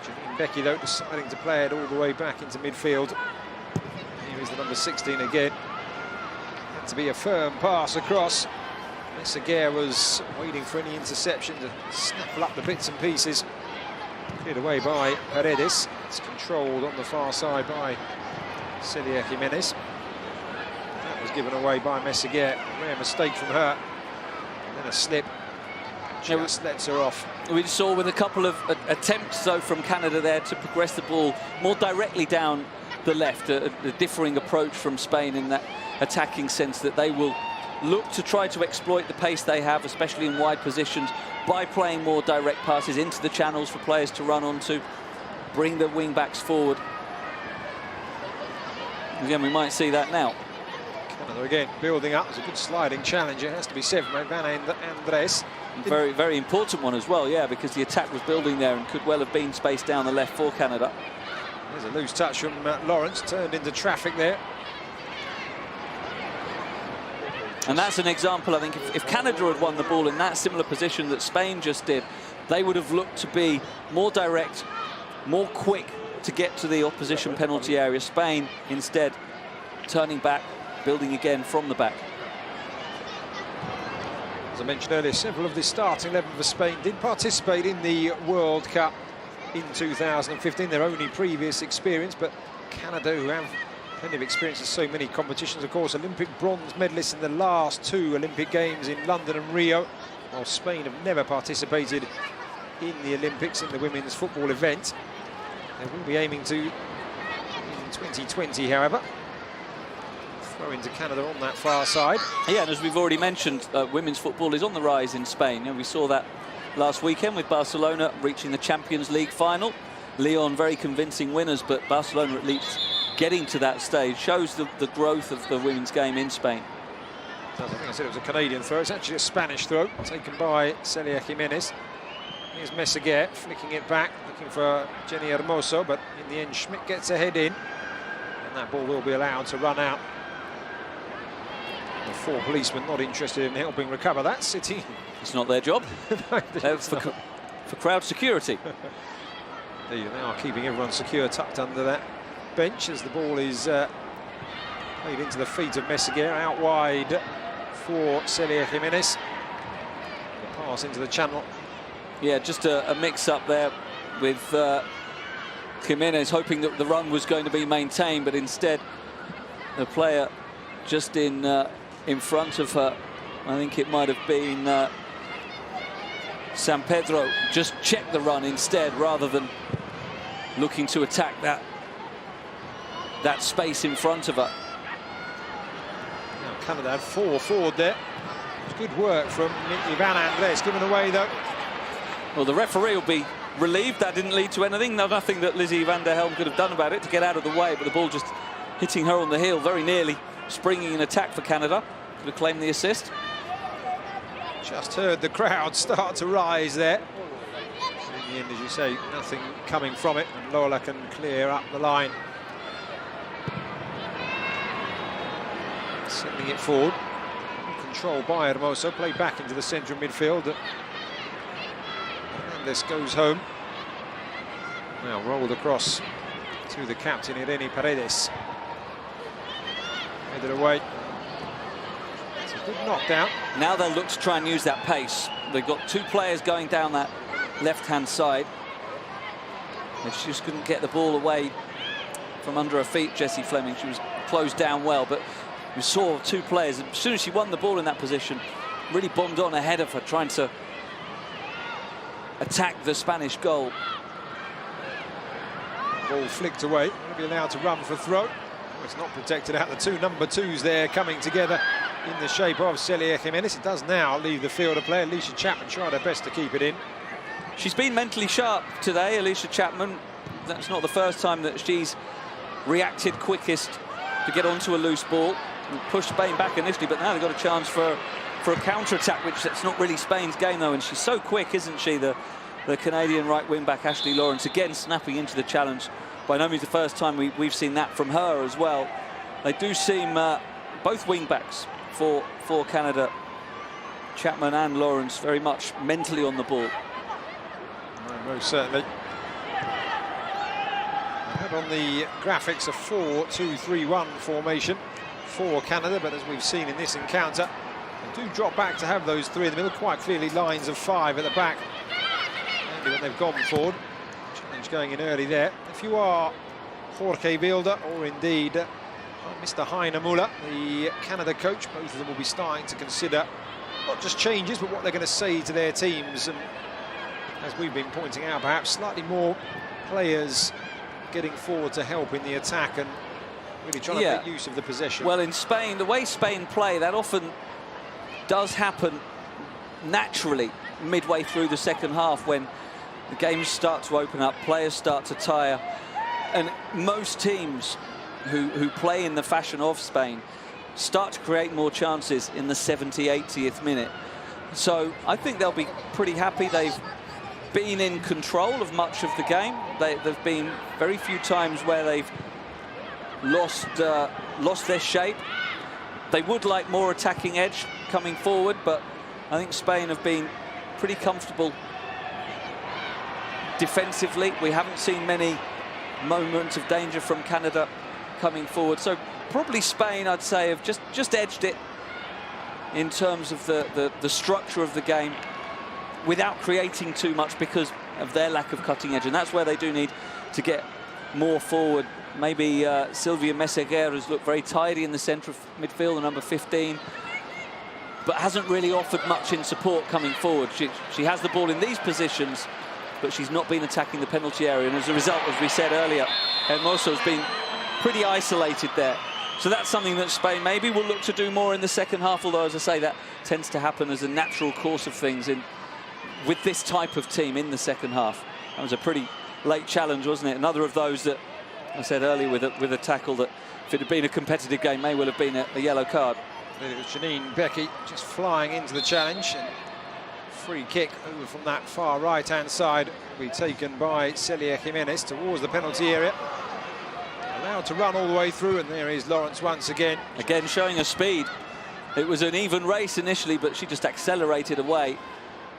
Janine Becky, though, deciding to play it all the way back into midfield. Here is the number 16 again. Had to be a firm pass across. Seguer was waiting for any interception to snaffle up the bits and pieces. Cleared away by Paredes. It's controlled on the far side by Celia Jimenez. That was given away by Messeguer. A rare mistake from her. And then a slip. Just lets her off. We saw with a couple of attempts, though, from Canada there to progress the ball more directly down the left. A differing approach from Spain in that attacking sense, that they will look to try to exploit the pace they have, especially in wide positions, by playing more direct passes into the channels for players to run onto, bring the wing-backs forward. Again, we might see that now. Canada again building up. It's a good sliding challenge, it has to be said, from Van Andres. Very, very important one as well, yeah, because the attack was building there and could well have been spaced down the left for Canada. There's a loose touch from Lawrence, turned into traffic there. And that's an example, I think, if Canada had won the ball in that similar position that Spain just did, they would have looked to be more direct, more quick to get to the opposition penalty area. Spain, instead, turning back, building again from the back. As I mentioned earlier, several of the starting 11 for Spain did participate in the World Cup in 2015, their only previous experience, but Canada, who have plenty of experience in so many competitions, of course, Olympic bronze medalists in the last two Olympic Games in London and Rio, while Spain have never participated in the Olympics in the women's football event. They will be aiming to in 2020, however. Throw into Canada on that far side. Yeah, and as we've already mentioned, women's football is on the rise in Spain, and we saw that last weekend with Barcelona reaching the Champions League final. Lyon very convincing winners, but Barcelona at least getting to that stage shows the growth of the women's game in Spain. I think I said it was a Canadian throw. It's actually a Spanish throw taken by Celia Jimenez. Here's Messeguer flicking it back, looking for Jenny Hermoso, but in the end Schmidt gets a head in, and that ball will be allowed to run out. The four policemen not interested in helping recover that. City. It's not their job. For crowd security. They are keeping everyone secure, tucked under that bench as the ball is played into the feet of Meseguer, out wide for Celia Jimenez. The pass into the channel. Yeah, just a mix-up there with Jimenez, hoping that the run was going to be maintained, but instead the player just in front of her, I think it might have been San Pedro, just checked the run instead rather than looking to attack that space in front of her. Now Canada had 4 forward there. It's good work from Ivan Andres, given away though. Well, the referee will be relieved that didn't lead to anything. No, nothing that Lizzie van der Helm could have done about it to get out of the way, but the ball just hitting her on the heel, very nearly springing an attack for Canada. Could have claimed the assist. Just heard the crowd start to rise there. In the end, as you say, nothing coming from it, and Lola can clear up the line. Sending it forward. Controlled by Hermoso, played back into the central midfield. This goes home. Now rolled across to the captain, Irene Paredes. Headed away. It's a good knockdown. Now they'll look to try and use that pace. They've got 2 players going down that left-hand side. They just couldn't get the ball away from under her feet, Jessie Fleming. She was closed down well, but we saw 2 players. As soon as she won the ball in that position, really bombed on ahead of her, trying to attack the Spanish goal. Ball flicked away. Will be allowed to run for throw. Oh, it's not protected out. The 2 number 2s there coming together in the shape of Celia Jimenez. It does now leave the field of play. Alicia Chapman tried her best to keep it in. She's been mentally sharp today, Alicia Chapman. That's not the first time that she's reacted quickest to get onto a loose ball and push Spain back initially, but now they've got a chance for a counter-attack, which that's not really Spain's game though, and she's so quick, isn't she, the Canadian right wing-back Ashley Lawrence, again snapping into the challenge. By no means the first time we've seen that from her as well. They do seem, both wing-backs for Canada, Chapman and Lawrence, very much mentally on the ball. Most certainly. I had on the graphics a 4-2-3-1 formation for Canada, but as we've seen in this encounter, they do drop back to have those 3 in the middle, quite clearly lines of 5 at the back. Only when they've gone forward. Challenge going in early there. If you are Jorge Vilda or indeed Mr. Heine Muller, the Canada coach, both of them will be starting to consider not just changes, but what they're going to say to their teams. And as we've been pointing out, perhaps slightly more players getting forward to help in the attack and really trying to make use of the possession. Well, in Spain, the way Spain play, that often does happen naturally midway through the second half when the games start to open up, players start to tire, and most teams who play in the fashion of Spain start to create more chances in the 70th, 80th minute. So I think they'll be pretty happy. They've been in control of much of the game. There've been very few times where they've lost their shape. They would like more attacking edge coming forward, but I think Spain have been pretty comfortable defensively. We haven't seen many moments of danger from Canada coming forward. So probably Spain, I'd say, have just edged it in terms of the structure of the game without creating too much because of their lack of cutting edge. And that's where they do need to get more forward. Maybe Sylvia Meseguer has looked very tidy in the centre of midfield, the number 15, but hasn't really offered much in support coming forward. She has the ball in these positions, but she's not been attacking the penalty area. And as a result, as we said earlier, Hermoso has been pretty isolated there. So that's something that Spain maybe will look to do more in the second half, although, as I say, that tends to happen as a natural course of things with this type of team in the second half. That was a pretty late challenge, wasn't it? Another of those that, I said earlier, with a tackle that, if it had been a competitive game, may well have been a yellow card. It was Janine Becky just flying into the challenge. And free kick over from that far right-hand side will be taken by Celia Jimenez towards the penalty area. Allowed to run all the way through, and there is Lawrence once again. Again, showing her speed. It was an even race initially, but she just accelerated away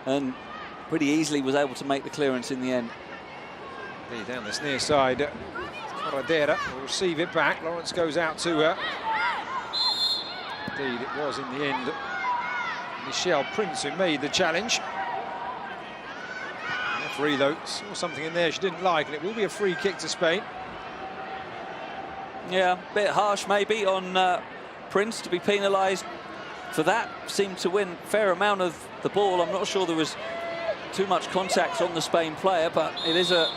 and pretty easily was able to make the clearance in the end. Down this near side Corredera will receive it back. Lawrence goes out to her. Indeed, it was in the end Michelle Prince who made the challenge. The referee, though, saw something in there she didn't like, and it will be a free kick to Spain. Yeah, a bit harsh maybe on Prince to be penalised for that. Seemed to win a fair amount of the ball. I'm not sure there was too much contact on the Spain player, but it is a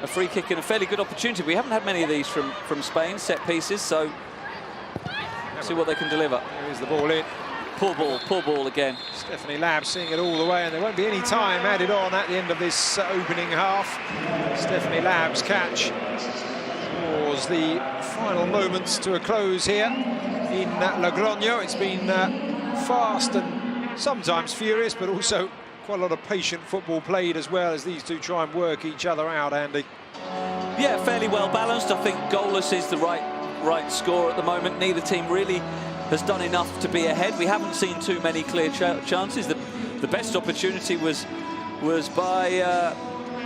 free kick and a fairly good opportunity. We haven't had many of these from Spain, set pieces, so see what they can deliver. There is the ball in. Poor ball again. Stephanie Labb seeing it all the way, and there won't be any time added on at the end of this opening half. Stephanie Labb's catch draws the final moments to a close here in Logroño. It's been fast and sometimes furious, but also quite a lot of patient football played as well, as these two try and work each other out, Andy. Yeah, fairly well balanced. I think goalless is the right score at the moment. Neither team really has done enough to be ahead. We haven't seen too many clear chances. The best opportunity was by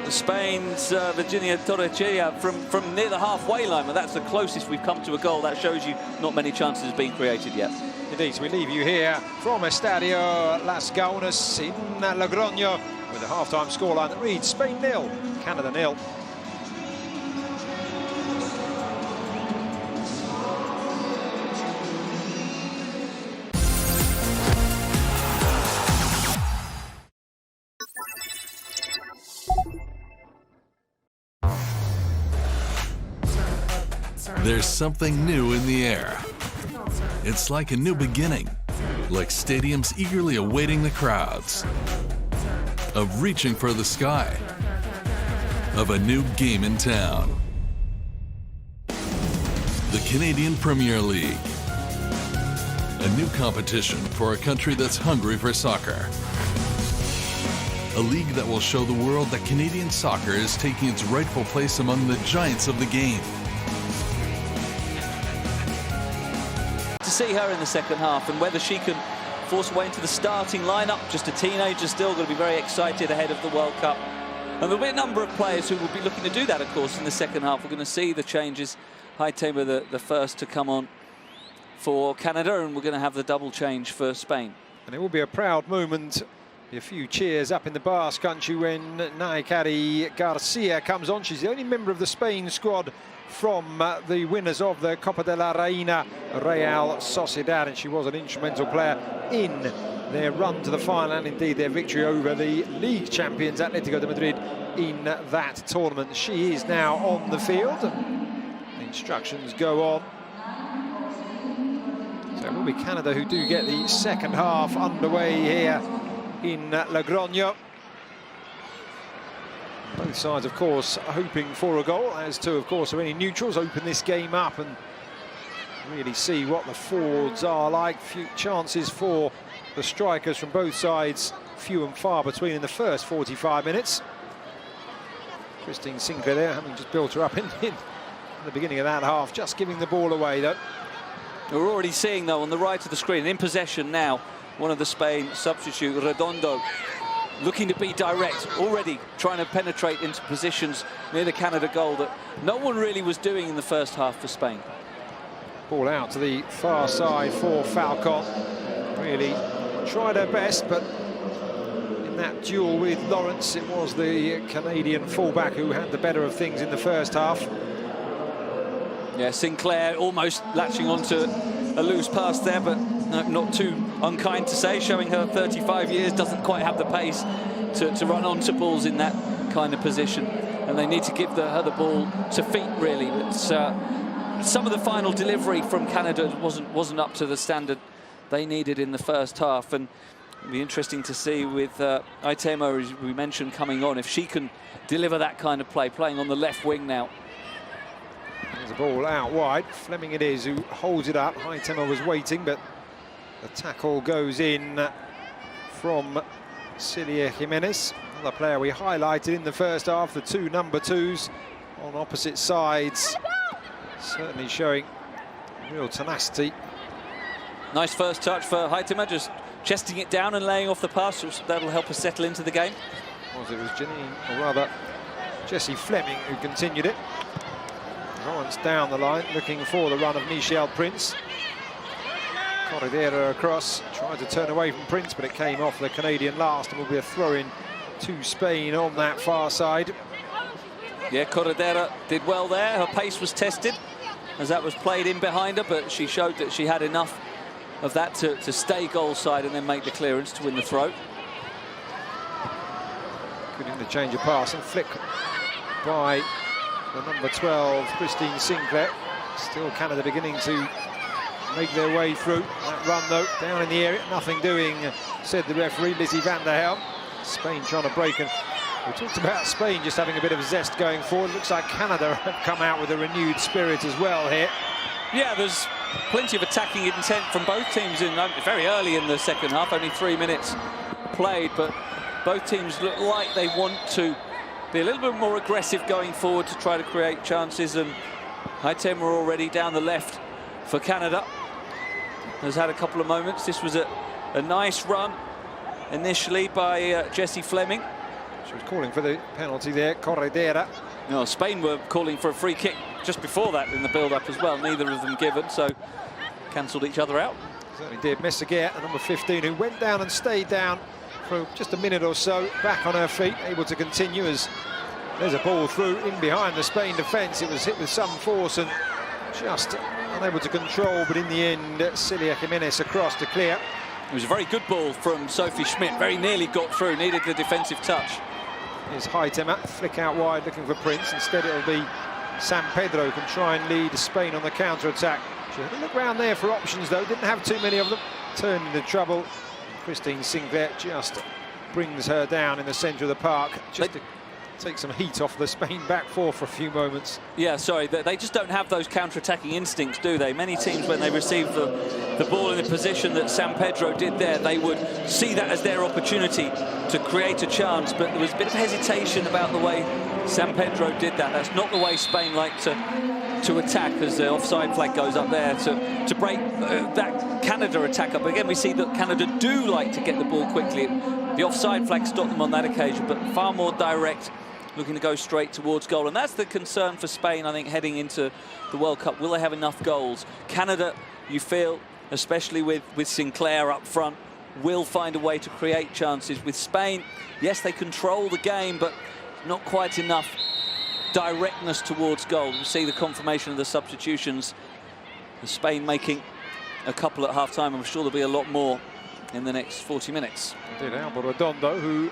Spain's Virginia Torrechea from near the halfway line, but that's the closest we've come to a goal. That shows you not many chances have been created yet. Indeed, so we leave you here from Estadio Las Gaunas in Logroño with a half-time scoreline that reads Spain 0, Canada 0. There's something new in the air. It's like a new beginning, like stadiums eagerly awaiting the crowds, of reaching for the sky, of a new game in town. The Canadian Premier League, a new competition for a country that's hungry for soccer. A league that will show the world that Canadian soccer is taking its rightful place among the giants of the game. To see her in the second half and whether she can force her way into the starting lineup, just a teenager still, going to be very excited ahead of the World Cup. And there'll be a number of players who will be looking to do that, of course, in the second half. We're going to see the changes. Hightamer the first to come on for Canada, and we're going to have the double change for Spain. And it will be a proud moment. A few cheers up in the Basque country when Naikari Garcia comes on. She's the only member of the Spain squad from the winners of the Copa de la Reina, Real Sociedad, and she was an instrumental player in their run to the final and indeed their victory over the league champions Atletico de Madrid in that tournament. She is now on the field. The instructions go on. So it will be Canada who do get the second half underway here in Logroño. Both sides, of course, hoping for a goal, as to, of course, any neutrals. Open this game up and really see what the forwards are like. Few chances for the strikers from both sides, few and far between in the first 45 minutes. Christine Sinclair there, having just built her up in the beginning of that half, just giving the ball away, though. We're already seeing, though, on the right of the screen, in possession now, one of the Spain substitute, Redondo, looking to be direct, already trying to penetrate into positions near the Canada goal that no one really was doing in the first half for Spain. Ball out to the far side for Falcon. Really tried her best, but in that duel with Lawrence, it was the Canadian fullback who had the better of things in the first half. Yeah, Sinclair almost latching onto a loose pass there, but no, not too unkind to say, showing her 35 years, doesn't quite have the pace to run onto balls in that kind of position. And they need to give her the ball to feet, really. But some of the final delivery from Canada wasn't up to the standard they needed in the first half. And it'll be interesting to see with Hightamer, as we mentioned, coming on, if she can deliver that kind of play, playing on the left wing now. There's a ball out wide. Fleming it is who holds it up. Hightamer was waiting, but the tackle goes in from Celia Jimenez, another player we highlighted in the first half. The two number twos on opposite sides, certainly showing real tenacity. Nice first touch for Hightamer, just chesting it down and laying off the pass. That'll help us settle into the game. It was Janine, or rather Jessie Fleming, who continued it. Lawrence down the line, looking for the run of Michelle Prince. Corredera across, tried to turn away from Prince, but it came off the Canadian last, and will be a throw-in to Spain on that far side. Yeah, Corredera did well there. Her pace was tested as that was played in behind her, but she showed that she had enough of that to stay goal side and then make the clearance to win the throw. Good interchange of pass and flick by the number 12, Christine Sinclair. Still Canada beginning to make their way through. That run, though, down in the area. Nothing doing, said the referee, Lizzie van der Helm. Spain trying to break. And we talked about Spain just having a bit of zest going forward. Looks like Canada have come out with a renewed spirit as well here. Yeah, there's plenty of attacking intent from both teams in very early in the second half. Only 3 minutes played, but both teams look like they want to be a little bit more aggressive going forward to try to create chances. And Haitem were already down the left for Canada. Has had a couple of moments. This was a nice run initially by Jessie Fleming. She was calling for the penalty there, Corredera. No, Spain were calling for a free kick just before that in the build-up as well. Neither of them given, so cancelled each other out. Certainly did. Messeguer, the number 15, who went down and stayed down for just a minute or so, back on her feet, able to continue as there's a ball through in behind the Spain defence. It was hit with some force and just unable to control, but in the end, Celia Jimenez across to clear. It was a very good ball from Sophie Schmidt. Very nearly got through, needed the defensive touch. Here's Haitem, flick out wide looking for Prince. Instead it'll be San Pedro can try and lead Spain on the counter-attack. She had a look round there for options though, didn't have too many of them. Turned into trouble. Christine Sinclair just brings her down in the centre of the park, just to take some heat off the Spain back four for a few moments. Yeah, sorry, they just don't have those counter-attacking instincts, do they? Many teams, when they receive the ball in the position that San Pedro did there, they would see that as their opportunity to create a chance, but there was a bit of hesitation about the way San Pedro did that. That's not the way Spain like to attack, as the offside flag goes up there to break that Canada attack up. Again, we see that Canada do like to get the ball quickly. The offside flag stopped them on that occasion, but far more direct, looking to go straight towards goal. And that's the concern for Spain, I think, heading into the World Cup. Will they have enough goals? Canada, you feel, especially with Sinclair up front, will find a way to create chances. With Spain, yes, they control the game, but not quite enough directness towards goal. You see the confirmation of the substitutions. Spain making a couple at half-time. I'm sure there'll be a lot more in the next 40 minutes. Did Alba Redondo, who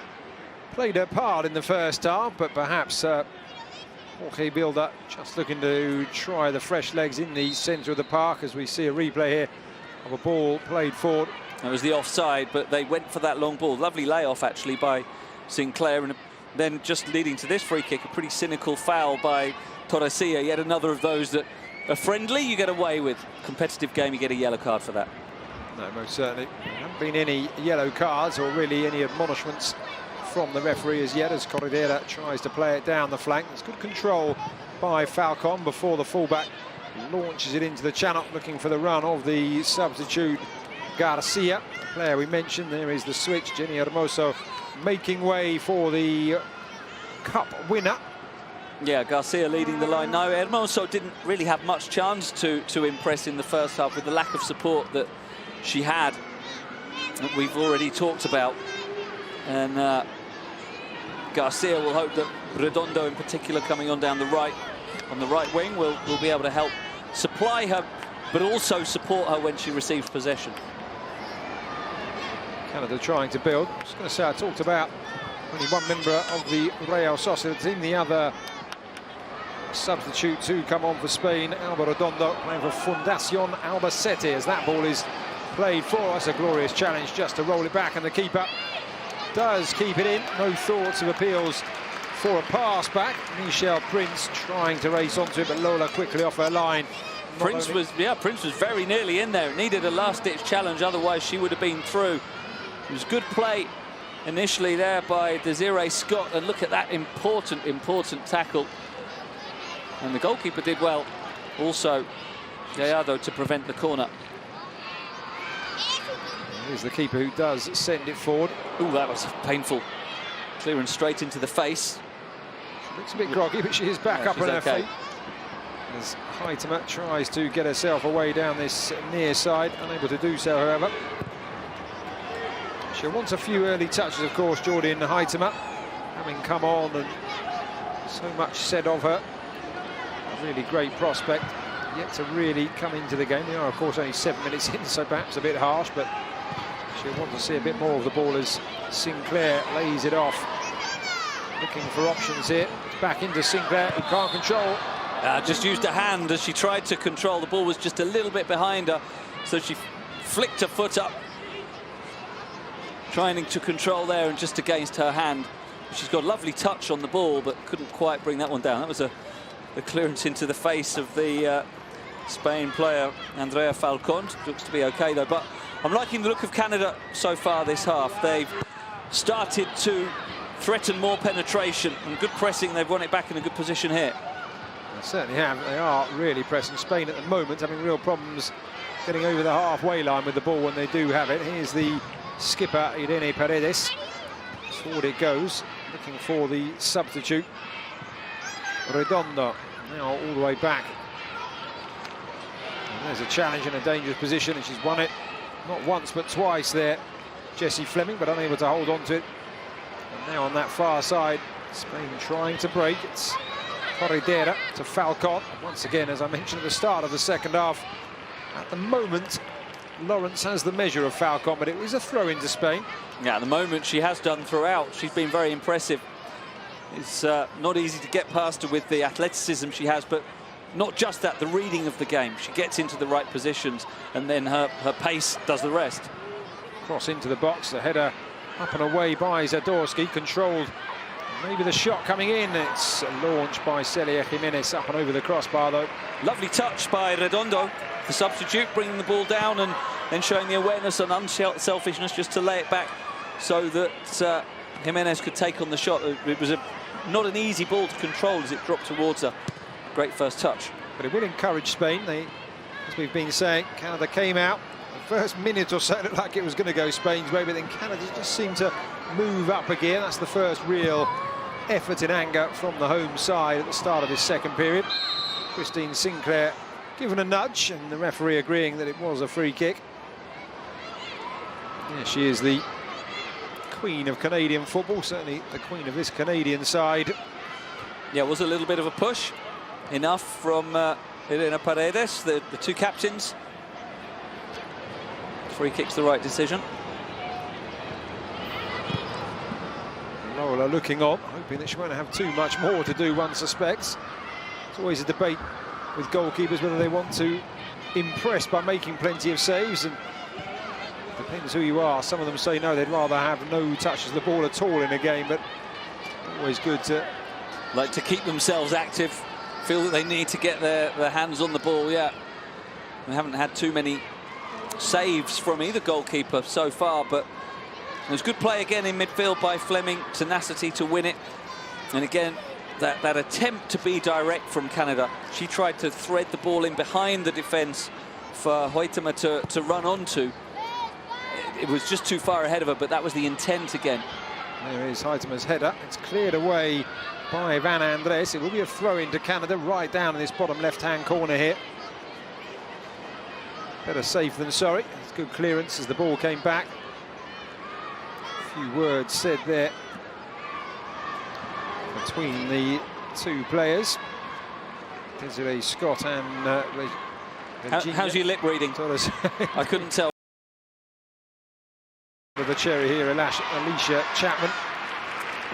played her part in the first half, but perhaps Jorge Bilda just looking to try the fresh legs in the centre of the park, as we see a replay here of a ball played forward. It was the offside, but they went for that long ball. Lovely layoff, actually, by Sinclair, and then just leading to this free kick, a pretty cynical foul by Torresia. Yet another of those that are friendly, you get away with. Competitive game, you get a yellow card for that. No, most certainly. There haven't been any yellow cards or really any admonishments from the referee as yet, as Corredera tries to play it down the flank. There's good control by Falcon before the fullback launches it into the channel, looking for the run of the substitute Garcia, the player we mentioned. There is the switch. Jenny Hermoso making way for the cup winner. Yeah, Garcia leading the line. No, Hermoso didn't really have much chance to impress in the first half with the lack of support that she had, that we've already talked about. And Garcia will hope that Redondo in particular, coming on down the right, on the right wing, will be able to help supply her, but also support her when she receives possession. Canada trying to build. I was going to say, I talked about only one member of the Real Sociedad team. The other substitute to come on for Spain, Alba Redondo, playing for Fundación Albacete, as that ball is played for us. A glorious challenge just to roll it back, and the keeper does keep it in. No thoughts of appeals for a pass back. Michelle Prince trying to race onto it, but Lola quickly off her line. Prince was very nearly in there. It needed a last-ditch challenge, otherwise she would have been through. It was good play initially there by Desiree Scott, and look at that important tackle. And the goalkeeper did well also, Gallardo, to prevent the corner. Here's the keeper who does send it forward. Ooh, that was painful. Clearance straight into the face. Looks a bit groggy, but she is back up on her feet. As Heitema tries to get herself away down this near side, unable to do so, however. She wants a few early touches, of course, Jordan Heitema, having come on and so much said of her. A really great prospect, yet to really come into the game. They are, of course, only 7 minutes in, so perhaps a bit harsh, but she'll want to see a bit more of the ball as Sinclair lays it off. Looking for options here. It's back into Sinclair, who can't control. Just used a hand as she tried to control. The ball was just a little bit behind her, so she flicked her foot up, trying to control there and just against her hand. She's got a lovely touch on the ball, but couldn't quite bring that one down. That was a clearance into the face of the Spain player, Andrea Falcon. Looks to be okay, though. But I'm liking the look of Canada so far this half. They've started to threaten more penetration and good pressing. They've won it back in a good position here. They certainly have. They are really pressing. Spain at the moment having real problems getting over the halfway line with the ball when they do have it. Here's the skipper, Irene Paredes. Forward it goes, looking for the substitute. Redondo now all the way back. And there's a challenge in a dangerous position, and she's won it not once but twice there. Jessie Fleming, but unable to hold on to it. And now on that far side, Spain trying to break. It's Corredera to Falcon. Once again, as I mentioned at the start of the second half, at the moment, Lawrence has the measure of Falcon, but it was a throw into Spain. Yeah, at the moment she has done throughout. She's been very impressive. It's not easy to get past her with the athleticism she has, but not just that, the reading of the game. She gets into the right positions, and then her pace does the rest. Cross into the box, the header up and away by Zadorsky, controlled. Maybe the shot coming in. It's launched by Celia Jimenez up and over the crossbar, though. Lovely touch by Redondo, the substitute, bringing the ball down and then showing the awareness and unselfishness just to lay it back so that Jimenez could take on the shot. It was not an easy ball to control as it dropped towards her. Great first touch. But it will encourage Spain. As we've been saying, Canada came out. The first minute or so looked like it was going to go Spain's way, but then Canada just seemed to move up again. That's the first real effort in anger from the home side at the start of this second period. Christine Sinclair given a nudge, and the referee agreeing that it was a free kick. Yeah, she is the queen of Canadian football, certainly the queen of this Canadian side. Yeah, it was a little bit of a push. Enough from Elena Paredes, the two captains. Free kick's the right decision. Laura looking on, hoping that she won't have too much more to do, one suspects. It's always a debate with goalkeepers whether they want to impress by making plenty of saves, and depends who you are. Some of them say no, they'd rather have no touches of the ball at all in a game, but always good to like to keep themselves active, feel that they need to get their hands on the ball. Yeah, they haven't had too many saves from either goalkeeper so far, but there's good play again in midfield by Fleming, tenacity to win it, and again that attempt to be direct from Canada. She tried to thread the ball in behind the defence for Heitema to run onto. It was just too far ahead of her, but that was the intent again. There is Heitema's header. It's cleared away by Van Andres. It will be a throw into Canada right down in this bottom left-hand corner here. Better safe than sorry. It's good clearance as the ball came back. A few words said there between the two players, Desiree Scott and how's your lip reading? I couldn't tell. The cherry here, Alicia Chapman.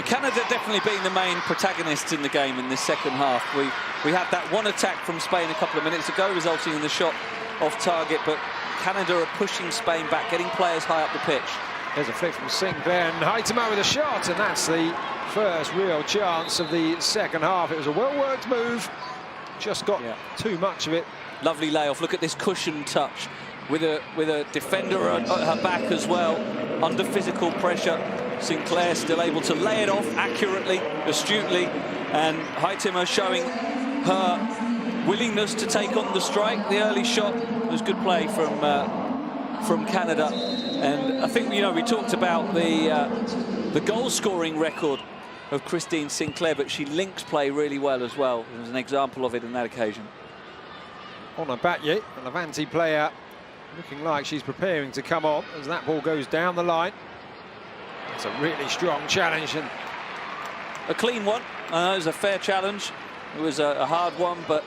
Canada definitely being the main protagonists in the game in this second half. We had that one attack from Spain a couple of minutes ago, resulting in the shot off target, but Canada are pushing Spain back, getting players high up the pitch. There's a flick from Sinclair, and Heitema with a shot, and that's the first real chance of the second half. It was a well-worked move, just got too much of it. Lovely layoff. Look at this cushion touch with a defender at her back as well, under physical pressure. Sinclair still able to lay it off accurately, astutely, and Heitema showing her willingness to take on the strike. The early shot was good play from Canada, and I think we talked about the goal-scoring record of Christine Sinclair, but she links play really well as well. There's an example of it in that occasion. on a Batye, a Levante player, looking like she's preparing to come on as that ball goes down the line. It's a really strong challenge and a clean one. It was a fair challenge. It was a hard one, but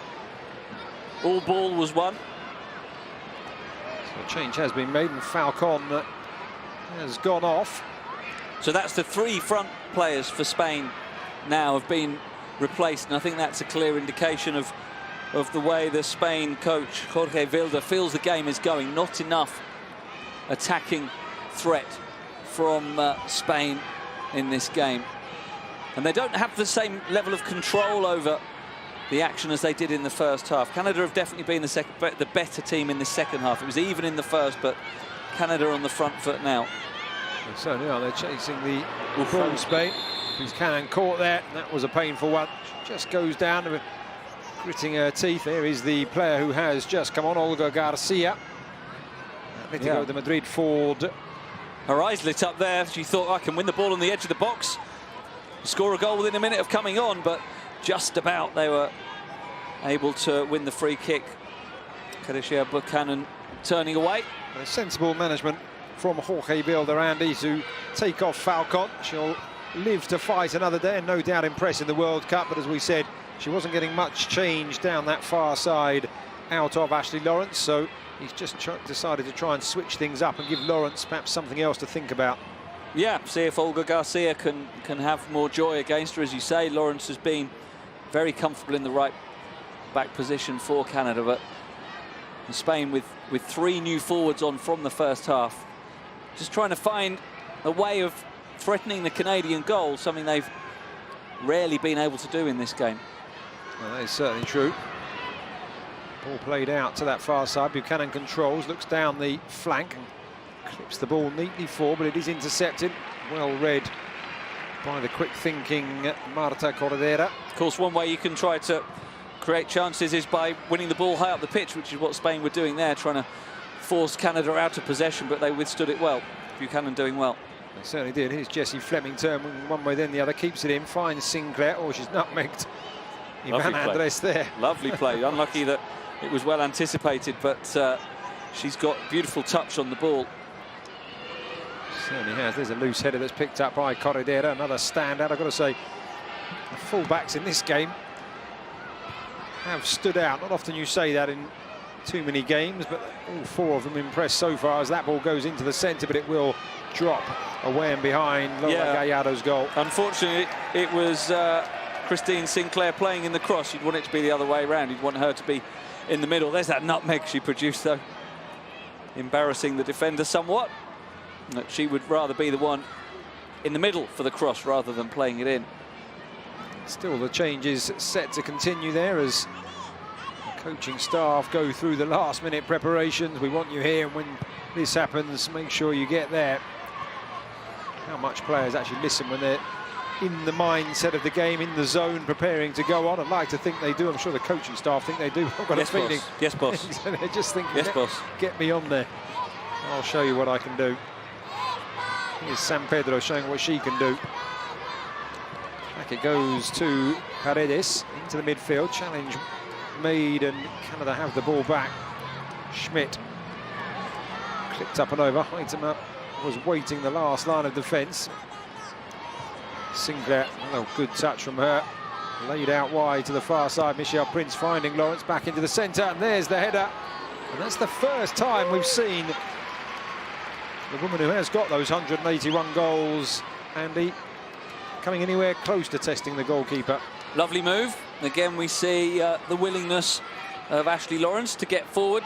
all ball was won. So a change has been made and Falcon has gone off. So that's the 3 front players for Spain now have been replaced, and I think that's a clear indication of the way the Spain coach Jorge Vilda feels the game is going. Not enough attacking threat from Spain in this game, and they don't have the same level of control over the action as they did in the first half. Canada have definitely been the better team in the second half. It was even in the first, but Canada on the front foot now. They certainly are. They're chasing the ball from Spain. Buchanan caught there, and that was a painful one. Just goes down, gritting her teeth. There is the player who has just come on, Olga Garcia. Atletico de Madrid forward. Her eyes lit up there. She thought, I can win the ball on the edge of the box, score a goal within a minute of coming on, but just about they were able to win the free kick. Kadeshia Buchanan turning away. A sensible management from Jorge Vilda, Andy, to take off Falcon. She'll live to fight another day and no doubt impress in the World Cup, but as we said, she wasn't getting much change down that far side out of Ashley Lawrence, so he's just decided to try and switch things up and give Lawrence perhaps something else to think about. Yeah, see if Olga Garcia can have more joy against her. As you say, Lawrence has been very comfortable in the right back position for Canada, but Spain with 3 new forwards on from the first half, just trying to find a way of threatening the Canadian goal, something they've rarely been able to do in this game. Well, that is certainly true. Ball played out to that far side. Buchanan controls, looks down the flank and clips the ball neatly forward, but it is intercepted. Well read by the quick-thinking Marta Corredera. Of course, one way you can try to create chances is by winning the ball high up the pitch, which is what Spain were doing there, trying to force Canada out of possession, but they withstood it well. Buchanan doing well. They certainly did. Here's Jessie Fleming turning one way then the other, keeps it in, finds Sinclair. Oh, she's nutmegged Ivan Andres there. Lovely play. Unlucky that it was well anticipated, but she's got beautiful touch on the ball. Certainly has. There's a loose header that's picked up by Corredera. Another standout. I've got to say, the full-backs in this game have stood out. Not often you say that in too many games, but all 4 of them impressed so far as that ball goes into the centre, but it will drop away and behind Laura Gallardo's goal. Unfortunately, it was Christine Sinclair playing in the cross. You'd want it to be the other way around. You'd want her to be in the middle. There's that nutmeg she produced, though, embarrassing the defender somewhat. She would rather be the one in the middle for the cross rather than playing it in. Still, the changes set to continue there as the coaching staff go through the last-minute preparations. We want you here, and when this happens, make sure you get there. How much players actually listen when they're in the mindset of the game, in the zone, preparing to go on. I'd like to think they do. I'm sure the coaching staff think they do. I've got a feeling. Yes, boss. They're just thinking, yes, boss. Get me on there. I'll show you what I can do. Here's San Pedro showing what she can do. Back it goes to Paredes into the midfield. Challenge made, and Canada have the ball back. Schmidt clipped up and over. Heitema was waiting the last line of defence. Sinclair, oh, good touch from her. Laid out wide to the far side. Michelle Prince finding Lawrence back into the centre, and there's the header. And that's the first time we've seen the woman who has got those 181 goals, Andy, coming anywhere close to testing the goalkeeper. Lovely move. Again, we see the willingness of Ashley Lawrence to get forward.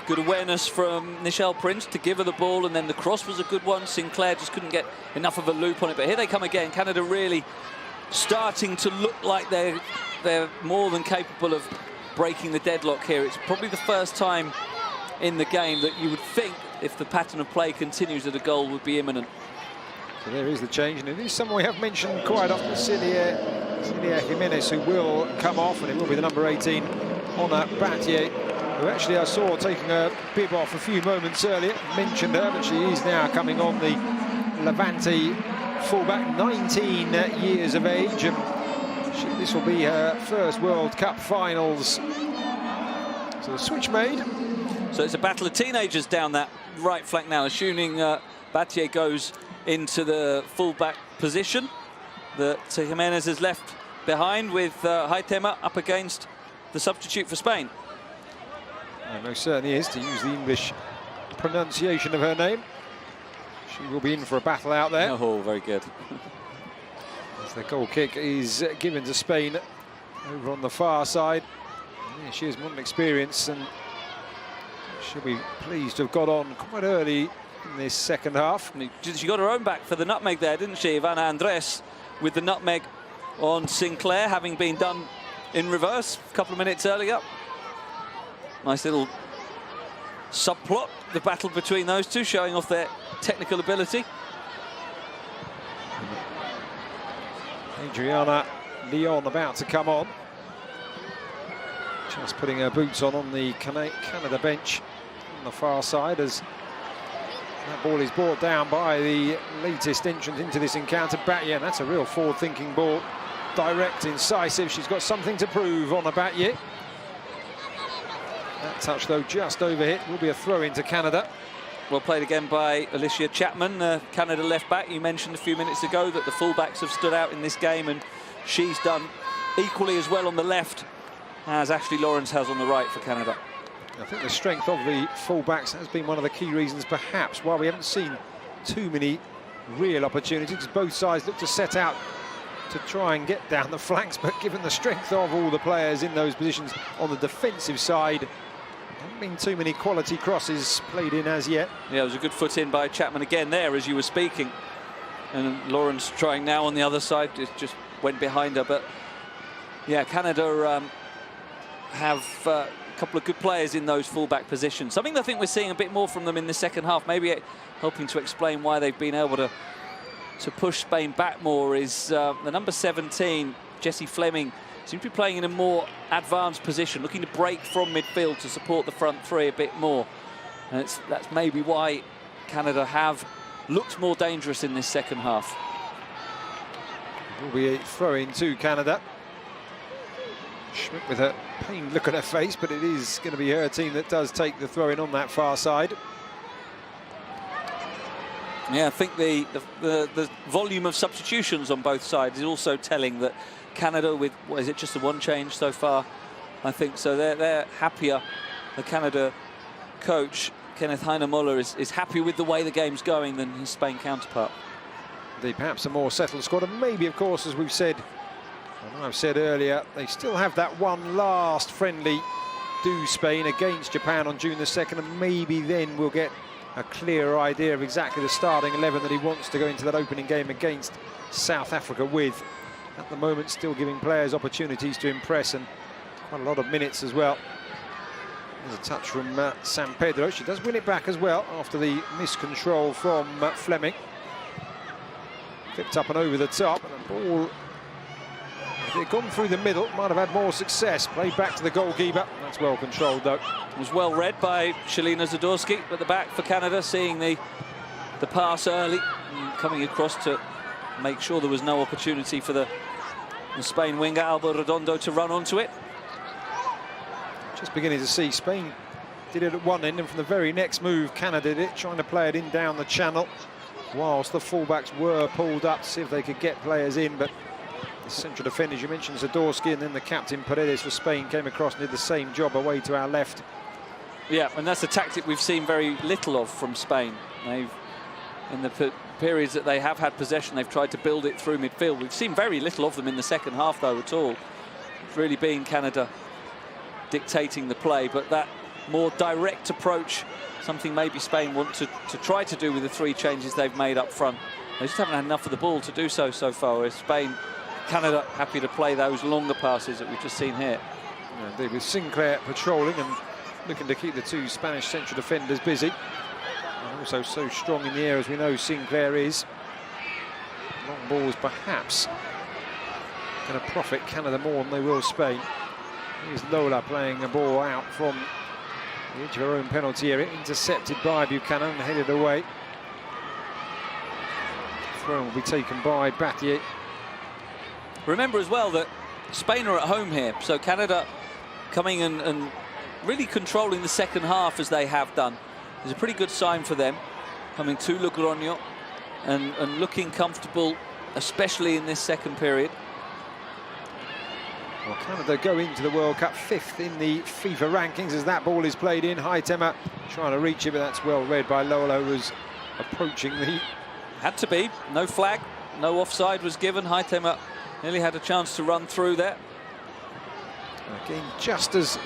Good awareness from Michelle Prince to give her the ball, and then the cross was a good one. Sinclair just couldn't get enough of a loop on it, but here they come again. Canada really starting to look like they're more than capable of breaking the deadlock here. It's probably the first time in the game that you would think, if the pattern of play continues, that a goal would be imminent. So there is the change, and it is someone we have mentioned quite often, Celia Jimenez, who will come off, and it will be the number 18, Ona Batye, who actually I saw taking a bib off a few moments earlier. Mentioned her, but she is now coming on, the Levante fullback, 19 years of age. And this will be her first World Cup finals So the switch made. So it's a battle of teenagers down that right flank now. Assuming Battier goes into the full-back position that Jimenez has left behind, with Haitema up against the substitute for Spain. And most certainly is, to use the English pronunciation of her name. She will be in for a battle out there. Oh, very good. As the goal kick is given to Spain over on the far side. Yeah, she has modern experience and she'll be pleased to have got on quite early in this second half. She got her own back for the nutmeg there, didn't she? Ivana Andres with the nutmeg on Sinclair, having been done in reverse a couple of minutes earlier. Nice little subplot, the battle between those two, showing off their technical ability. Adriana Leon about to come on. Just putting her boots on the Canada bench on the far side, as that ball is brought down by the latest entrant into this encounter, Battier. That's a real forward-thinking ball. Direct, incisive. She's got something to prove on Battier. That touch, though, just overhit. Will be a throw into Canada. Well played again by Alicia Chapman, Canada left back. You mentioned a few minutes ago that the fullbacks have stood out in this game, and she's done equally as well on the left as Ashley Lawrence has on the right for Canada. I think the strength of the fullbacks has been one of the key reasons, perhaps, why we haven't seen too many real opportunities. Both sides look to set out to try and get down the flanks, but given the strength of all the players in those positions on the defensive side, there haven't been too many quality crosses played in as yet. Yeah, it was a good foot in by Chapman again there as you were speaking. And Lawrence trying now on the other side, just went behind her. But yeah, Canada have a couple of good players in those fullback positions. Something I think we're seeing a bit more from them in the second half, maybe helping to explain why they've been able to push Spain back more, is the number 17, Jessie Fleming, seems to be playing in a more advanced position, looking to break from midfield to support the front three a bit more. And that's maybe why Canada have looked more dangerous in this second half. It will be a throw-in to Canada. Schmidt with a pained look at her face, but it is going to be her team that does take the throw-in on that far side. Yeah, I think the volume of substitutions on both sides is also telling that Canada, with, what is it, just the one change so far, I think. So they're happier. The Canada coach, Kenneth Heine-Muller, is happier with the way the game's going than his Spain counterpart. Perhaps a more settled squad, and maybe, of course, as we've said, and I've said earlier, they still have that one last friendly due Spain against Japan on June the 2nd, and maybe then we'll get a clearer idea of exactly the starting 11 that he wants to go into that opening game against South Africa with. At the moment, still giving players opportunities to impress, and quite a lot of minutes as well. There's a touch from San Pedro. She does win it back as well after the miscontrol from Fleming. Flipped up and over the top, and the ball, if it had gone through the middle, might have had more success. Played back to the goalkeeper. That's well controlled, though. It was well read by Shelina Zadorsky at the back for Canada, seeing the pass early, coming across to make sure there was no opportunity for the Spain winger Alba Redondo to run onto it. Just beginning to see Spain did it at one end, and from the very next move Canada did it, trying to play it in down the channel, whilst the fullbacks were pulled up to see if they could get players in. But the central defenders, you mentioned Zadorsky, and then the captain Paredes for Spain came across and did the same job away to our left. Yeah, and that's a tactic we've seen very little of from Spain. They've, in the periods that they have had possession, they've tried to build it through midfield. We've seen very little of them in the second half, though, at all. It's really been Canada dictating the play, but that more direct approach, something maybe Spain want to try to do with the three changes they've made up front. They just haven't had enough of the ball to do so far. Whereas Canada happy to play those longer passes that we've just seen here. Yeah, indeed, with Sinclair patrolling and looking to keep the two Spanish central defenders busy. And also so strong in the air as we know Sinclair is. Long balls perhaps going to profit Canada more than they will Spain. Here's Lola playing a ball out from the edge of her own penalty area, intercepted by Buchanan and headed away. Throw will be taken by Battier. Remember as well that Spain are at home here, so Canada coming and really controlling the second half as they have done is a pretty good sign for them. Coming to Logroño and looking comfortable, especially in this second period. Well, Canada go into the World Cup 5th in the FIFA rankings as that ball is played in. Hightemmer trying to reach it, but that's well read by Lola, who's approaching the... Had to be. No flag, no offside was given. Hightemmer nearly had a chance to run through there. Again, just as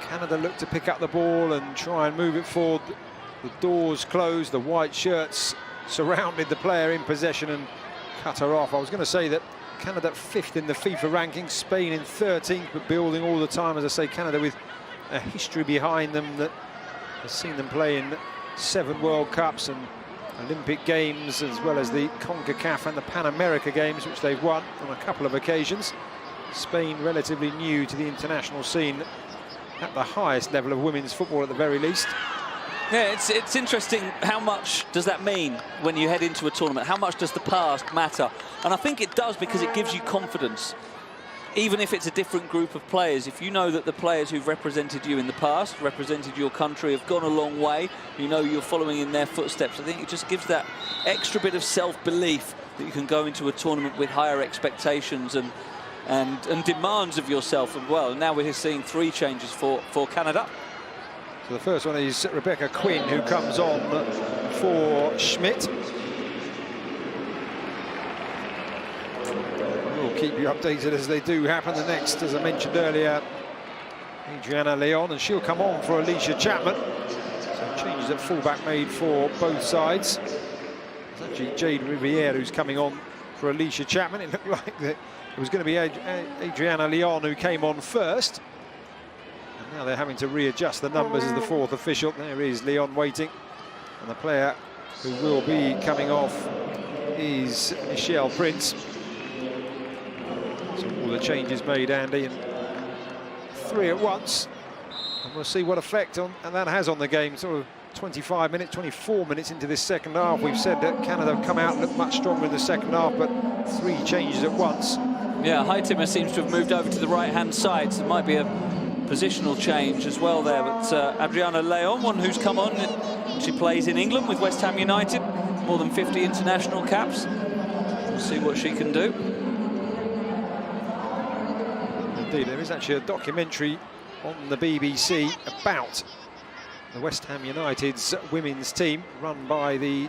Canada look to pick up the ball and try and move it forward, the doors closed, the white shirts surrounded the player in possession and cut her off. I was going to say that Canada 5th in the FIFA rankings, Spain in 13th, but building all the time, as I say, Canada with a history behind them that has seen them play in 7 World Cups and Olympic Games, as well as the CONCACAF and the Pan America Games, which they've won on a couple of occasions. Spain relatively new to the international scene at the highest level of women's football at the very least. Yeah, it's interesting, how much does that mean when you head into a tournament? How much does the past matter? And I think it does, because it gives you confidence. Even if it's a different group of players, if you know that the players who've represented you in the past, represented your country, have gone a long way, you know you're following in their footsteps, I think it just gives that extra bit of self-belief that you can go into a tournament with higher expectations and demands of yourself as well. And now we're seeing 3 changes for Canada. So the first one is Rebecca Quinn, who comes on for Schmidt. We'll keep you updated as they do happen. The next, as I mentioned earlier, Adriana Leon, and she'll come on for Alicia Chapman. So changes at fullback made for both sides. It's actually Jade Riviere who's coming on for Alicia Chapman. It looked like that it was going to be Adriana Leon who came on first. And now they're having to readjust the numbers as the 4th official. There is Leon waiting. And the player who will be coming off is Michelle Prince. So all the changes made, Andy, and 3 at once. And we'll see what effect that has on the game. Sort of 25 minutes, 24 minutes into this second half. We've said that Canada have come out and looked much stronger in the second half, but 3 changes at once. Yeah, Hightemmer seems to have moved over to the right-hand side, so it might be a positional change as well there. But Adriana Leon, one who's come on, she plays in England with West Ham United, more than 50 international caps. We'll see what she can do. Indeed, there is actually a documentary on the BBC about the West Ham United's women's team, run by the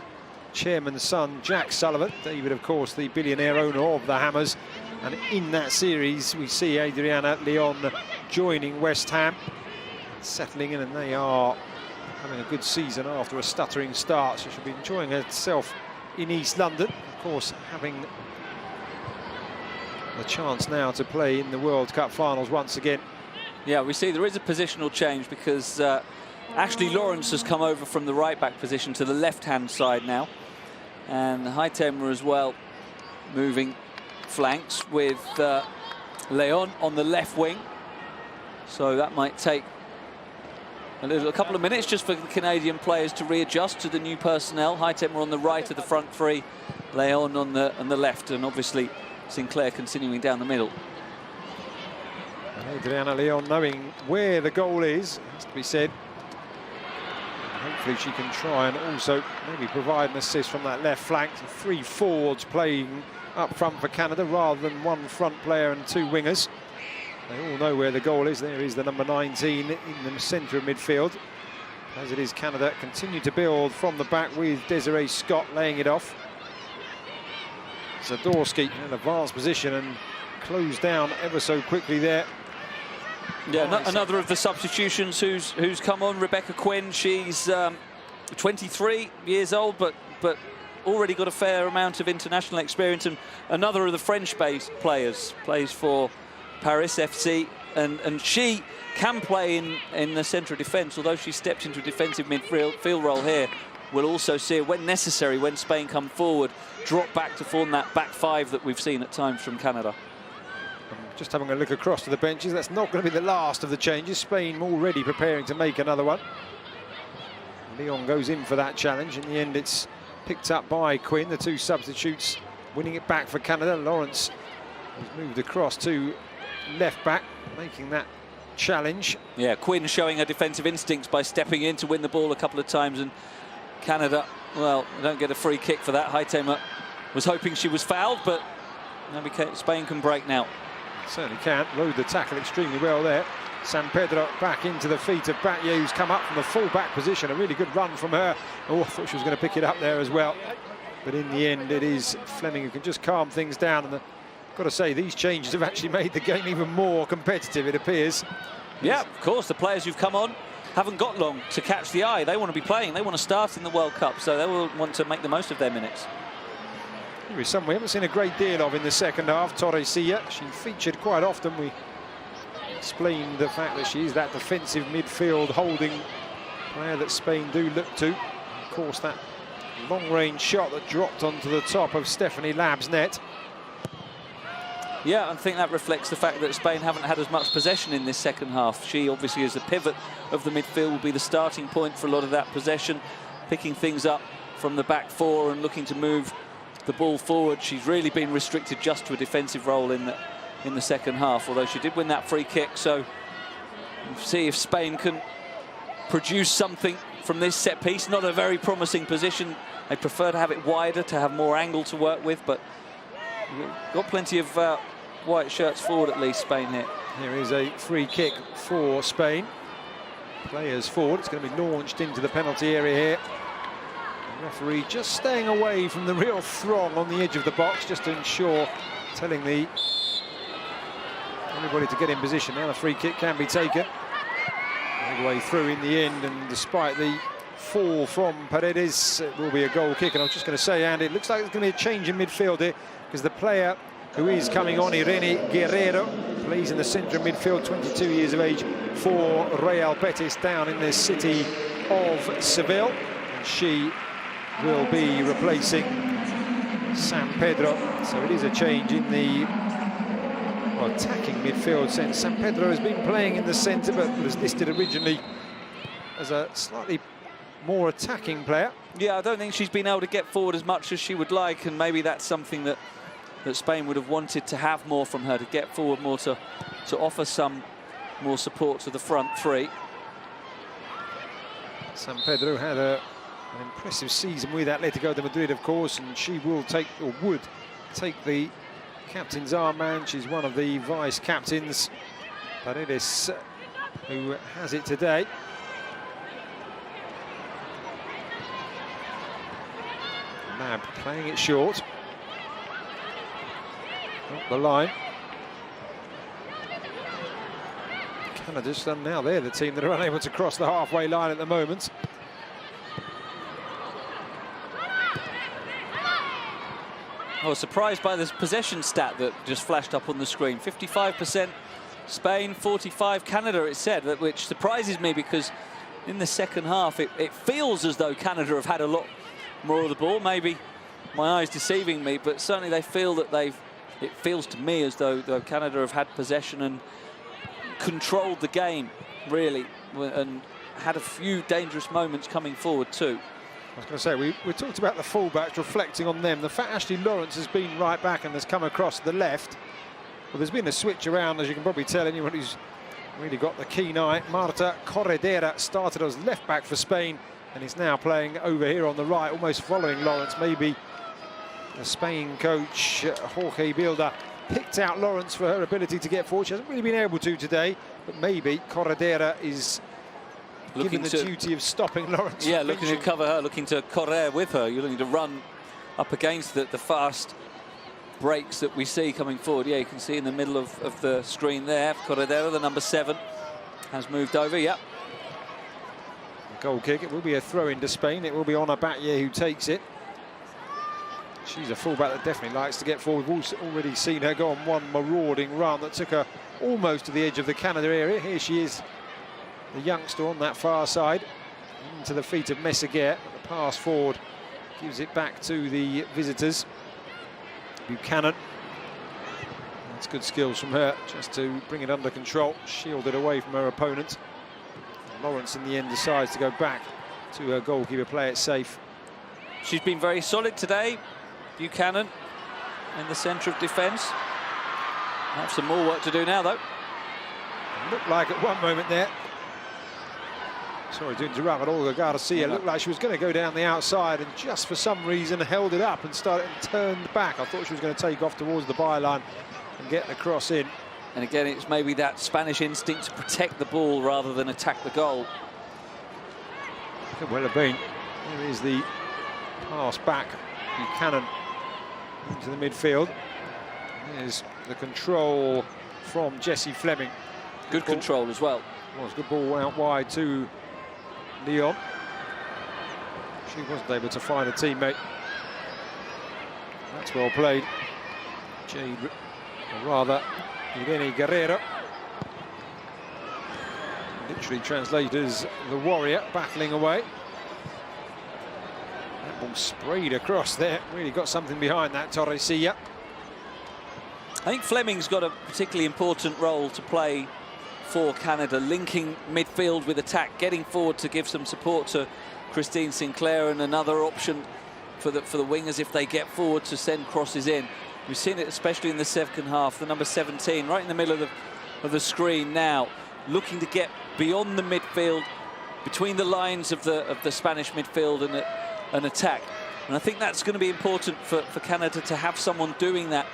chairman's son, Jack Sullivan. David, of course, the billionaire owner of the Hammers. And in that series, we see Adriana Leon joining West Ham, settling in, and they are having a good season after a stuttering start. So she'll be enjoying herself in East London. Of course, having the chance now to play in the World Cup finals once again. Yeah, we see there is a positional change, because Ashley Lawrence has come over from the right-back position to the left-hand side now. And Hightemmer as well, moving flanks with Leon on the left wing. So that might take a couple of minutes just for the Canadian players to readjust to the new personnel. Hightemmer on the right of the front 3, Leon on the left, and obviously Sinclair continuing down the middle. Adriana Leon knowing where the goal is, has to be said. Hopefully she can try and also maybe provide an assist from that left flank. 3 forwards playing up front for Canada rather than 1 front player and 2 wingers. They all know where the goal is. There is the number 19 in the centre of midfield. As it is, Canada continue to build from the back with Desiree Scott laying it off. Zadorsky in an advanced position and closed down ever so quickly there. Yeah, another of the substitutions who's come on, Rebecca Quinn. She's 23 years old, but already got a fair amount of international experience, and another of the French-based players, plays for Paris FC, and she can play in the centre of defence, although she stepped into a defensive midfield role here. We'll also see her, when necessary, when Spain come forward, drop back to form that back 5 that we've seen at times from Canada. Just having a look across to the benches, that's not going to be the last of the changes. Spain already preparing to make another one. Leon goes in for that challenge. In the end, it's picked up by Quinn. The 2 substitutes winning it back for Canada. Lawrence has moved across to left back, making that challenge. Yeah, Quinn showing her defensive instincts by stepping in to win the ball a couple of times, and Canada, well, they don't get a free kick for that. Haitema was hoping she was fouled, but maybe Spain can break now. Certainly can. Rode the tackle extremely well there. San Pedro back into the feet of Batlle, who's come up from the full-back position. A really good run from her. Oh, I thought she was going to pick it up there as well. But in the end, it is Fleming who can just calm things down. And I've got to say, these changes have actually made the game even more competitive, it appears. Yeah, of course, the players who've come on haven't got long to catch the eye. They want to be playing. They want to start in the World Cup, so they will want to make the most of their minutes. Here is someone we haven't seen a great deal of in the second half, Torrecilla. She featured quite often. We explained the fact that she is that defensive midfield holding player that Spain do look to. Of course, that long-range shot that dropped onto the top of Stephanie Labb's net. Yeah, I think that reflects the fact that Spain haven't had as much possession in this second half. She obviously is the pivot of the midfield, will be the starting point for a lot of that possession, picking things up from the back four and looking to move the ball forward. She's really been restricted just to a defensive role in the second half, although she did win that free kick. So we'll see if Spain can produce something from this set piece. Not a very promising position. They prefer to have it wider, to have more angle to work with, but we've got plenty of white shirts forward at least, Spain here. Here is a free kick for Spain. Players forward. It's going to be launched into the penalty area here. The referee just staying away from the real throng on the edge of the box, just to ensure, telling everybody to get in position. Now the free kick can be taken all the way through in the end, and despite the fall from Paredes, it will be a goal kick. And I was just going to say, Andy, it looks like there's going to be a change in midfield here, because the player who is coming on, Irene Guerrero, plays in the centre of midfield, 22 years of age, for Real Betis down in the city of Seville. And she will be replacing San Pedro. So it is a change in the attacking midfield sense. San Pedro has been playing in the centre, but was listed originally as a slightly more attacking player. Yeah, I don't think she's been able to get forward as much as she would like, and maybe that's something that Spain would have wanted to have more from her, to get forward more, to offer some more support to the front three. San Pedro had an impressive season with Atletico de Madrid, of course, and she will take, or would take, the captain's armband. She's one of the vice captains. Paredes, who has it today. Lab playing it short. Up the line. Canada's done now. They're the team that are unable to cross the halfway line at the moment. I was surprised by this possession stat that just flashed up on the screen. 55% Spain, 45 Canada, it said, which surprises me, because in the second half it feels as though Canada have had a lot more of the ball. Maybe my eyes deceiving me, but certainly they feel that it feels to me as though Canada have had possession and controlled the game, really, and had a few dangerous moments coming forward too. I was going to say, we talked about the fullbacks, reflecting on them. The fact Ashley Lawrence has been right back and has come across the left. Well, there's been a switch around, as you can probably tell, anyone who's really got the keen eye. Marta Corredera started as left back for Spain and is now playing over here on the right, almost following Lawrence. Maybe the Spain coach, Jorge Bilda, picked out Lawrence for her ability to get forward. She hasn't really been able to today, but maybe Corredera is given the duty of stopping Lawrence. Yeah, looking to cover her, looking to correr with her. You're looking to run up against the fast breaks that we see coming forward. Yeah, you can see in the middle of the screen there, Corredera, the number 7, has moved over. Yep. Goal kick. It will be a throw into Spain. It will be Ona Batlle who takes it. She's a fullback that definitely likes to get forward. We've already seen her go on one marauding run that took her almost to the edge of the Canada area. Here she is, the youngster on that far side, into the feet of Messeguer. The pass forward gives it back to the visitors. Buchanan. That's good skills from her, just to bring it under control, shield it away from her opponent. Lawrence in the end decides to go back to her goalkeeper, play it safe. She's been very solid today, Buchanan, in the centre of defence. Have some more work to do now, though. Looked like at one moment there, sorry to interrupt, but Olga Garcia looked like she was going to go down the outside and just for some reason held it up and turned back. I thought she was going to take off towards the byline and get the cross in. And again, it's maybe that Spanish instinct to protect the ball rather than attack the goal. Could well have been. There is the pass back, Buchanan into the midfield. There's the control from Jessie Fleming. Good control as well. Was good ball out wide to Leon. She wasn't able to find a teammate. That's well played. Jade, or rather, Irene Guerrero. Literally translated as the warrior, battling away. That ball sprayed across there. Really got something behind that, Torrecilla. I think Fleming's got a particularly important role to play for Canada, linking midfield with attack, getting forward to give some support to Christine Sinclair, and another option for the wingers if they get forward to send crosses in. We've seen it especially in the second half. The number 17 right in the middle of the screen now, looking to get beyond the midfield, between the lines of the Spanish midfield and an attack. And I think that's going to be important for Canada to have someone doing that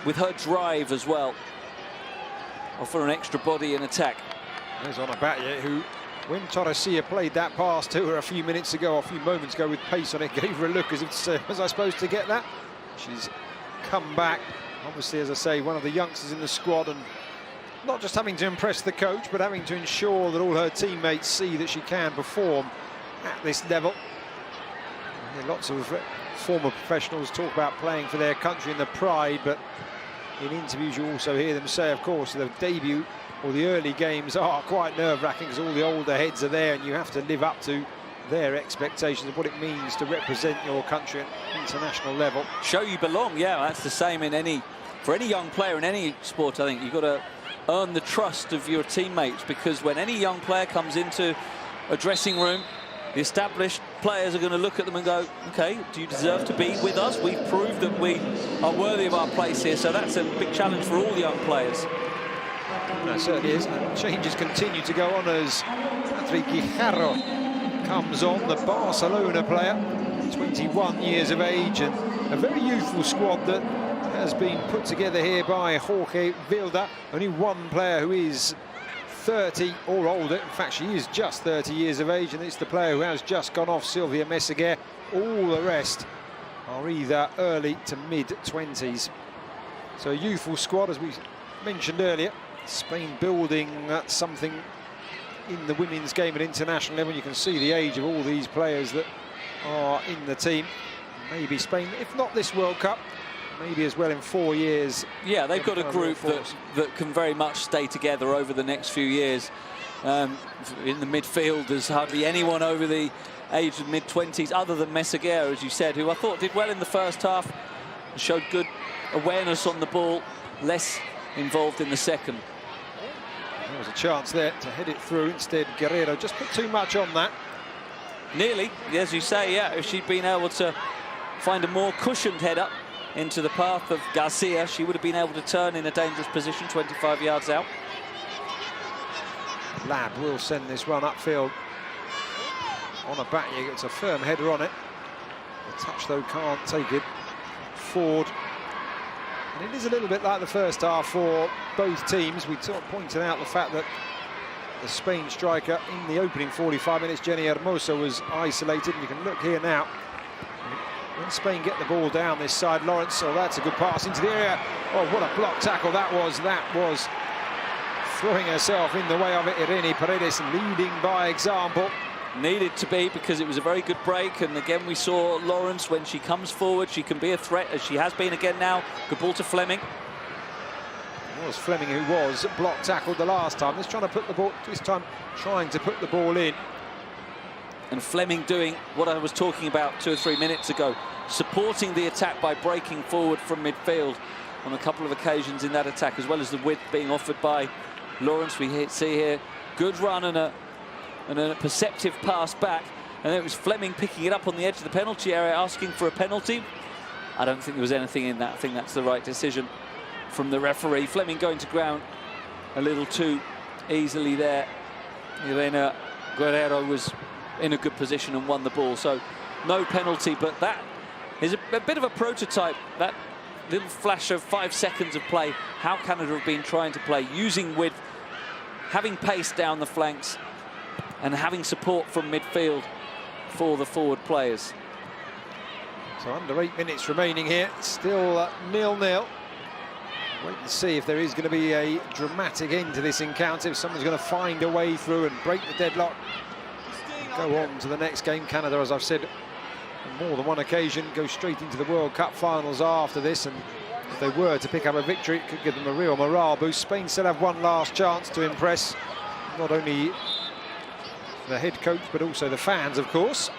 with her drive as well. Offer an extra body in attack. There's Onabatye, who, when Torrecilla played that pass to her a few moments ago with pace on it, gave her a look as if to say, was I supposed to get that? She's come back. Obviously, as I say, one of the youngsters in the squad, and not just having to impress the coach, but having to ensure that all her teammates see that she can perform at this level. Lots of former professionals talk about playing for their country and the pride, but in interviews you also hear them say, of course, the debut or the early games are quite nerve-wracking because all the older heads are there and you have to live up to their expectations of what it means to represent your country at international level. Show you belong, yeah, that's the same for any young player in any sport. I think you've got to earn the trust of your teammates, because when any young player comes into a dressing room, the established players are going to look at them and go, okay, do you deserve to be with us? We've proved that we are worthy of our place here. So that's a big challenge for all young players. That certainly is. And changes continue to go on as Patrick Guijarro comes on, the Barcelona player, 21 years of age, and a very youthful squad that has been put together here by Jorge Vilda. Only one player who is 30 or older. In fact, she is just 30 years of age, and it's the player who has just gone off, Sylvia Meseguer. All the rest are either early to mid-20s. So a youthful squad, as we mentioned earlier. Spain building something in the women's game at international level. You can see the age of all these players that are in the team. Maybe Spain, if not this World Cup, maybe as well in 4 years. Yeah, they've got a group that can very much stay together over the next few years. In the midfield, there's hardly anyone over the age of mid-20s other than Meseguer, as you said, who I thought did well in the first half, showed good awareness on the ball, less involved in the second. There was a chance there to head it through. Instead, Guerrero just put too much on that. Nearly, as you say, yeah, if she'd been able to find a more cushioned header into the path of Garcia, she would have been able to turn in a dangerous position 25 yards out. Lab will send this one upfield. Onabatye gets a firm header on it. The touch, though, can't take it forward. And it is a little bit like the first half for both teams. We pointed out the fact that the Spain striker in the opening 45 minutes, Jenny Hermoso, was isolated. And you can look here now. When Spain get the ball down this side, Lawrence, oh, that's a good pass into the area. Oh, what a block tackle that was. That was throwing herself in the way of it. Irene Paredes leading by example. Needed to be, because it was a very good break. And again, we saw Lawrence, when she comes forward, she can be a threat, as she has been again now. Good ball to Fleming. It was Fleming who was block tackled the last time. This time trying to put the ball in. And Fleming doing what I was talking about 2 or 3 minutes ago, supporting the attack by breaking forward from midfield on a couple of occasions in that attack, as well as the width being offered by Lawrence. We see here good run and a perceptive pass back, and it was Fleming picking it up on the edge of the penalty area, asking for a penalty. I don't think there was anything in that. I think that's the right decision from the referee. Fleming going to ground a little too easily there. Elena Guerrero was in a good position and won the ball, so no penalty, but that is a bit of a prototype, that little flash of 5 seconds of play, how Canada have been trying to play, using width, having pace down the flanks, and having support from midfield for the forward players. So under 8 minutes remaining here, still 0-0. Wait and see if there is going to be a dramatic end to this encounter, if someone's going to find a way through and break the deadlock. Go on to the next game. Canada, as I've said on more than one occasion, go straight into the World Cup finals after this, and if they were to pick up a victory, it could give them a real morale boost. Spain still have one last chance to impress, not only the head coach but also the fans, of course.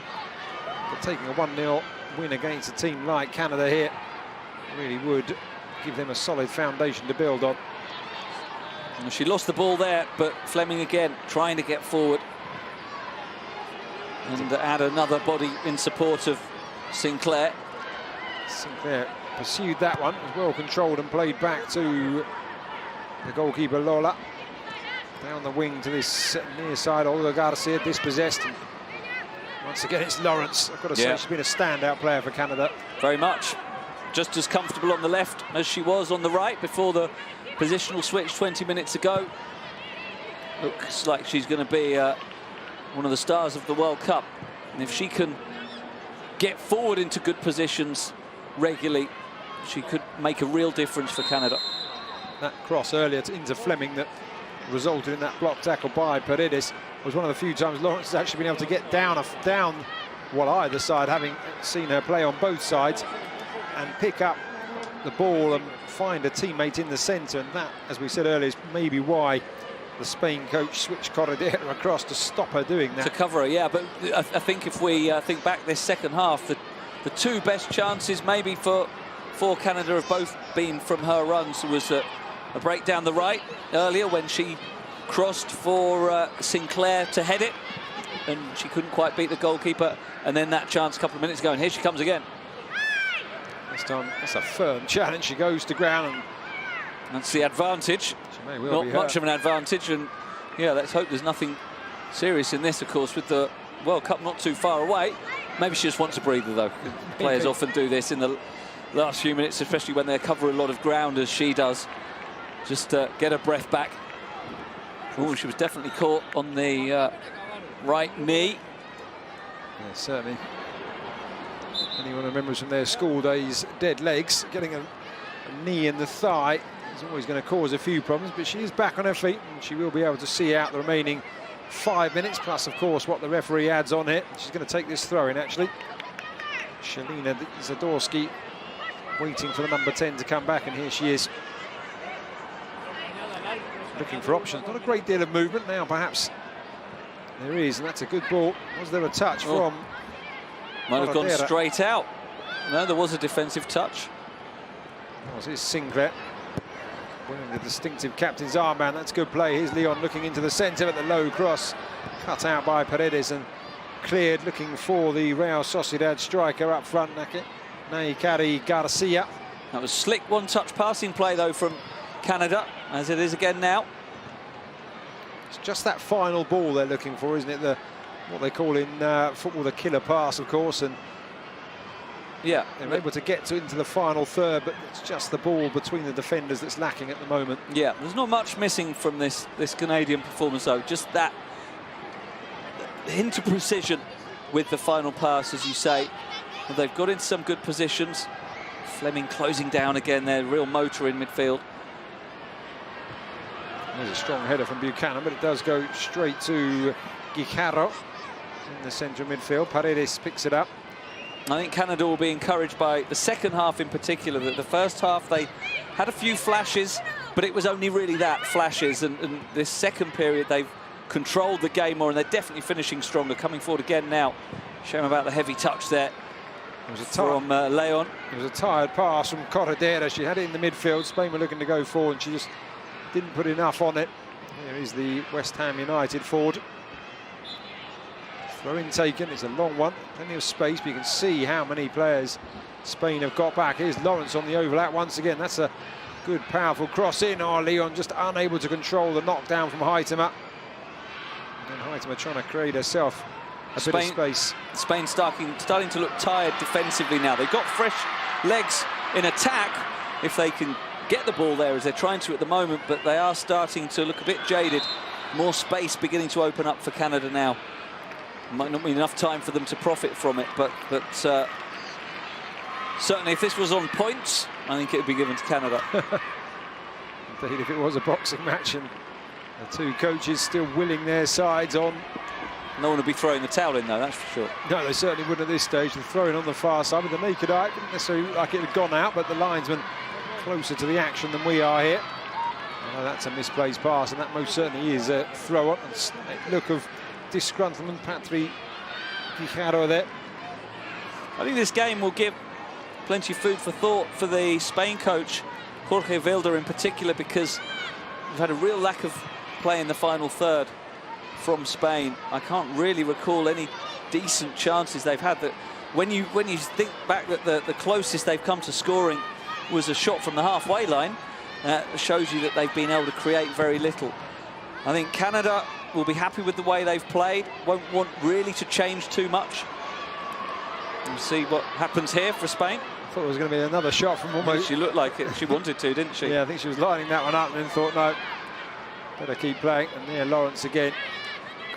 But taking a 1-0 win against a team like Canada here really would give them a solid foundation to build on. And she lost the ball there, but Fleming again trying to get forward and add another body in support of Sinclair. Sinclair pursued that one, was well controlled and played back to the goalkeeper Lola. Down the wing to this near side, Olga Garcia dispossessed. And once again, it's Lawrence. I've got to say, she's been a standout player for Canada. Very much. Just as comfortable on the left as she was on the right before the positional switch 20 minutes ago. Looks like she's going to be one of the stars of the World Cup. And if she can get forward into good positions regularly, she could make a real difference for Canada. That cross earlier into Fleming that resulted in that block tackle by Paredes was one of the few times Lawrence has actually been able to get down either side, having seen her play on both sides, and pick up the ball and find a teammate in the centre. And that, as we said earlier, is maybe why the Spain coach switched Corredera across to stop her doing that. To cover her, yeah, but I think if we think back this second half, the two best chances maybe for Canada have both been from her runs. There was a break down the right earlier when she crossed for Sinclair to head it, and she couldn't quite beat the goalkeeper, and then that chance a couple of minutes ago, and here she comes again. This time, that's a firm challenge. She goes to ground, and that's the advantage. She may well Not much of an advantage, and yeah, let's hope there's nothing serious in this, of course, with the World Cup not too far away. Maybe she just wants a breather, though. Players often do this in the last few minutes, especially when they cover a lot of ground, as she does. Just get her breath back. Oh, she was definitely caught on the right knee. Yeah, certainly. Anyone remembers from their school days dead legs, getting a knee in the thigh is always going to cause a few problems, but she is back on her feet and she will be able to see out the remaining 5 minutes, plus of course what the referee adds on it. She's going to take this throw in, actually. Shalina Zadorsky waiting for the number 10 to come back, and here she is. Looking for options. Not a great deal of movement now, perhaps there is, and that's a good ball. Was there a touch from? Might have gone straight out. No, there was a defensive touch. That was Sinclair winning the distinctive captain's armband. That's good play. Here's Leon looking into the centre at the low cross, cut out by Paredes and cleared, looking for the Real Sociedad striker up front, Naikari Garcia. That was slick one-touch passing play though from Canada, as it is again now. It's just that final ball they're looking for, isn't it? What they call in football the killer pass, of course, and yeah, they're able to get into the final third, but it's just the ball between the defenders that's lacking at the moment. Yeah, there's not much missing from this Canadian performance though, just that hint of precision with the final pass, as you say. Well, they've got into some good positions. Fleming closing down again, their real motor in midfield. There's a strong header from Buchanan, but it does go straight to Guijarro in the centre of midfield. Paredes picks it up. I think Canada will be encouraged by the second half in particular. That the first half they had a few flashes, but it was only really that, flashes. And this second period they've controlled the game more, and they're definitely finishing stronger. Coming forward again now. Shame about the heavy touch there. It was from Leon. It was a tired pass from Corredera. She had it in the midfield. Spain were looking to go forward, and she just didn't put enough on it. Here is the West Ham United forward. Throw-in taken. It's a long one. Plenty of space, but you can see how many players Spain have got back. Here's Lawrence on the overlap once again. That's a Good, powerful cross in. Oh, Leon just unable to control the knockdown from Heitema. And Heitema trying to create herself a bit of space. Spain starting to look tired defensively now. They've got fresh legs in attack if they can get the ball there, as they're trying to at the moment, but they are starting to look a bit jaded. More space beginning to open up for Canada now. Might not be enough time for them to profit from it, but certainly if this was on points, I think it would be given to Canada. Indeed, if it was a boxing match, and the two coaches still willing their sides on. No one would be throwing the towel in, though, that's for sure. No, they certainly wouldn't at this stage. They're throwing on the far side with the naked eye. Didn't necessarily like it had gone out, but the linesman closer to the action than we are here. Oh, that's a misplaced pass, and that most certainly is a throw on. And look of disgruntlement, Patri Guijarro there. I think this game will give plenty of food for thought for the Spain coach, Jorge Vilda in particular, because we've had a real lack of play in the final third from Spain. I can't really recall any decent chances they've had. That when you think back that the closest they've come to scoring was a shot from the halfway line, shows you that they've been able to create very little. I think Canada will be happy with the way they've played, won't want really to change too much. We'll see what happens here for Spain. I thought it was going to be another shot from almost... She looked like it. She wanted to, didn't she? Yeah, I think she was lining that one up and then thought, no, better keep playing. And there, Lawrence again.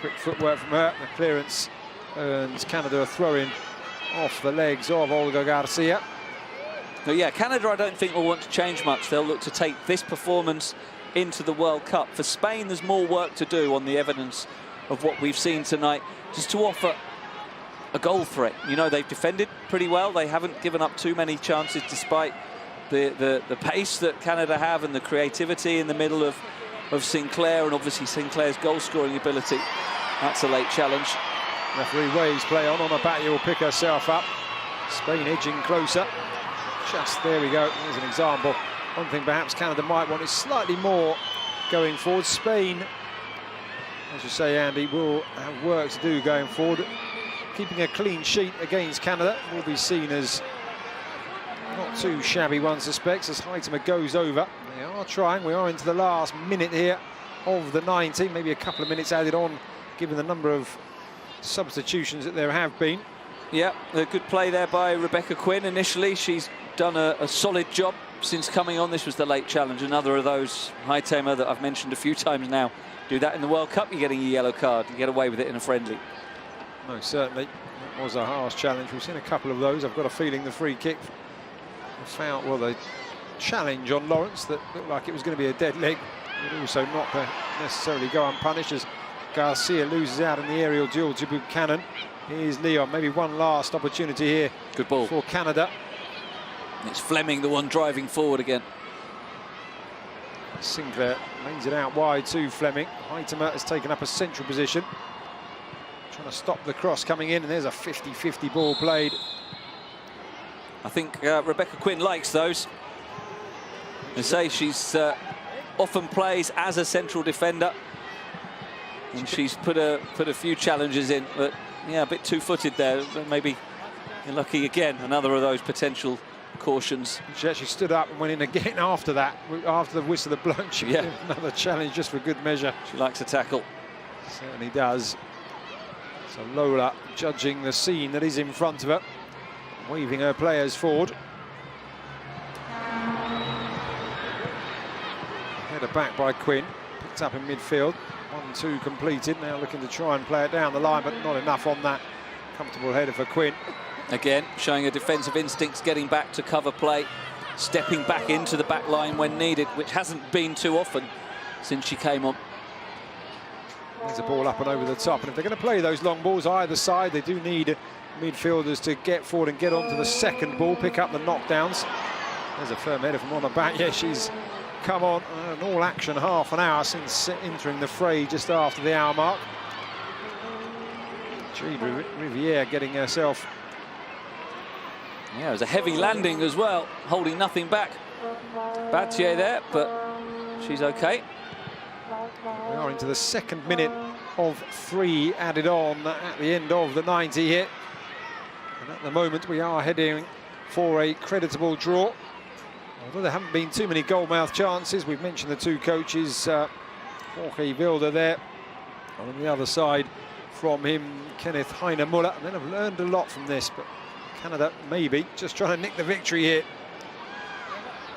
Quick footwork from her. The clearance earns Canada a throw-in off the legs of Olga Garcia. But yeah, Canada, I don't think will want to change much. They'll look to take this performance into the World Cup. For Spain, there's more work to do on the evidence of what we've seen tonight, just to offer a goal threat. You know, they've defended pretty well. They haven't given up too many chances, despite the pace that Canada have and the creativity in the middle of Sinclair, and obviously Sinclair's goal-scoring ability. That's a late challenge. Referee waves play on. Onabati will pick herself up. Spain edging closer. Just there we go. There's an example. One thing perhaps Canada might want is slightly more going forward. Spain, as you say, Andy, will have work to do going forward. Keeping a clean sheet against Canada will be seen as not too shabby, one suspects, as Heitema goes over. They are trying. We are into the last minute here of the 90. Maybe a couple of minutes added on, given the number of substitutions that there have been. Yeah, a good play there by Rebecca Quinn. Initially, she's done a solid job since coming on. This was the late challenge. Another of those, Heitema, that I've mentioned a few times now. Do that in the World Cup, you're getting a yellow card. You get away with it in a friendly. No, certainly. That was a harsh challenge. We've seen a couple of those. I've got a feeling the free kick, the foul, well, the challenge on Lawrence that looked like it was going to be a dead leg would also not necessarily go unpunished, as Garcia loses out in the aerial duel to Buchanan. Here's Leon, maybe one last opportunity here. Good ball for Canada. It's Fleming, the one driving forward again. Sinclair lays it out wide to Fleming. Heitema has taken up a central position, trying to stop the cross coming in, and there's a 50-50 ball played. I think Rebecca Quinn likes those. They say she's often plays as a central defender, and she's put a few challenges in, but yeah, a bit two-footed there. Maybe you're lucky again. Another of those potential cautions. She actually stood up and went in again after that. After the whistle had blown, she gave another challenge just for good measure. She likes a tackle. Certainly does. So Lola judging the scene that is in front of her, waving her players forward. Header back by Quinn, picked up in midfield. 1-2 completed, now looking to try and play it down the line, but not enough on that. Comfortable header for Quinn. Again, showing her defensive instincts, getting back to cover play, stepping back into the back line when needed, which hasn't been too often since she came on. There's a ball up and over the top, and if they're going to play those long balls either side, they do need midfielders to get forward and get onto the second ball, pick up the knockdowns. There's a firm header from Onabati. Yeah, she's come on an all-action half an hour since entering the fray just after the hour mark. Jade Riviere getting herself... Yeah, it was a heavy landing as well, holding nothing back. Battier there, but she's okay. We are into the second minute of 3 added on at the end of the 90 here. And at the moment we are heading for a creditable draw. Although there haven't been too many goalmouth chances, we've mentioned the two coaches, Jorge Vilda there, and on the other side from him, Kenneth Heine-Muller. And then I've learned a lot from this, but Canada maybe just trying to nick the victory here.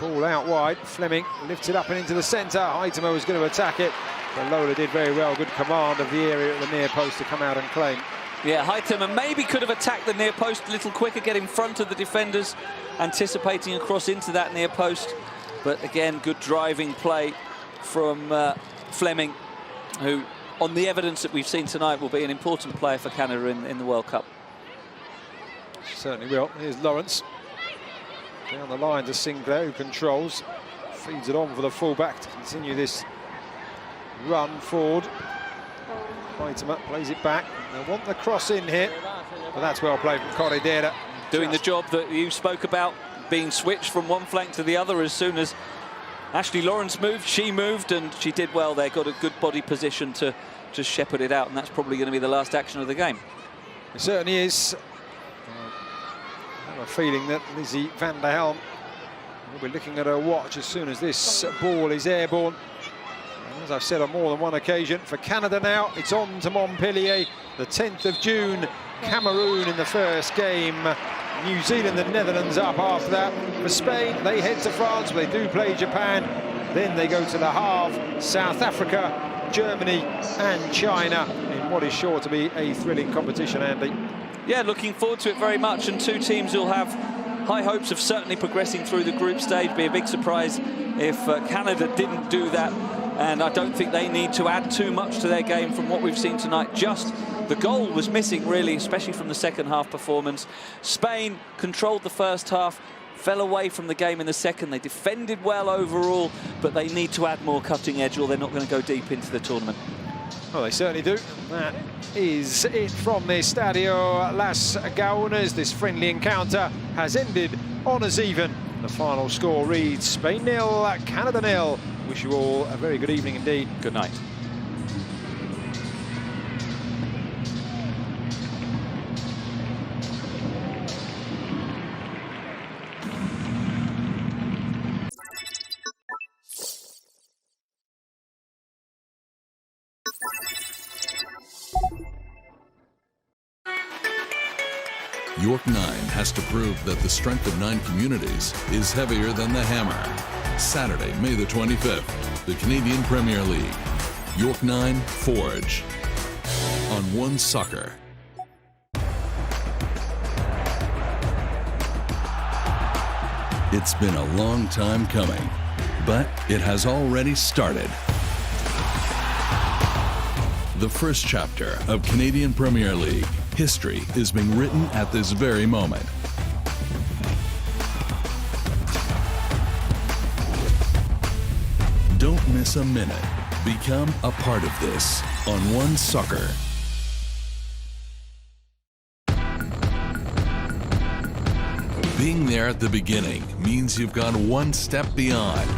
Ball out wide, Fleming lifts it up and into the centre. Heitema was going to attack it, but Lola did very well. Good command of the area at the near post to come out and claim. Yeah, Heitema maybe could have attacked the near post a little quicker, get in front of the defenders, anticipating a cross into that near post. But again, good driving play from Fleming, who, on the evidence that we've seen tonight, will be an important player for Canada in the World Cup. Certainly will. Here's Lawrence. Down the line to Sinclair, who controls. Feeds it on for the fullback to continue this run forward. Heitema plays it back. They want the cross in here, but that's well played from Corridera. Doing the job that you spoke about, being switched from one flank to the other. As soon as Ashley Lawrence moved, she moved, and she did well there. Got a good body position to just shepherd it out, and that's probably going to be the last action of the game. It certainly is. I have a feeling that Lizzie van der Helm will be looking at her watch as soon as this ball is airborne. And as I've said on more than one occasion, for Canada now, it's on to Montpellier, the 10th of June. Cameroon in the first game. New Zealand and Netherlands up after that. For Spain, they head to France, where they do play Japan. Then they go to Le Havre, South Africa, Germany and China in what is sure to be a thrilling competition, Andy. Yeah, looking forward to it very much, and two teams who'll have high hopes of certainly progressing through the group stage. Be a big surprise if Canada didn't do that, and I don't think they need to add too much to their game from what we've seen tonight. Just the goal was missing, really, especially from the second half performance. Spain controlled the first half, fell away from the game in the second. They defended well overall, but they need to add more cutting edge, or they're not going to go deep into the tournament. Well, they certainly do. That is it from the Estadio Las Gaunas. This friendly encounter has ended honours even. The final score reads Spain 0, Canada 0. Wish you all a very good evening indeed. Good night. York 9 has to prove that the strength of 9 communities is heavier than the hammer. Saturday, May the 25th, the Canadian Premier League. York 9 Forge on One Soccer. It's been a long time coming, but it has already started. The first chapter of Canadian Premier League. History is being written at this very moment. Don't miss a minute. Become a part of this on One Soccer. Being there at the beginning means you've gone one step beyond.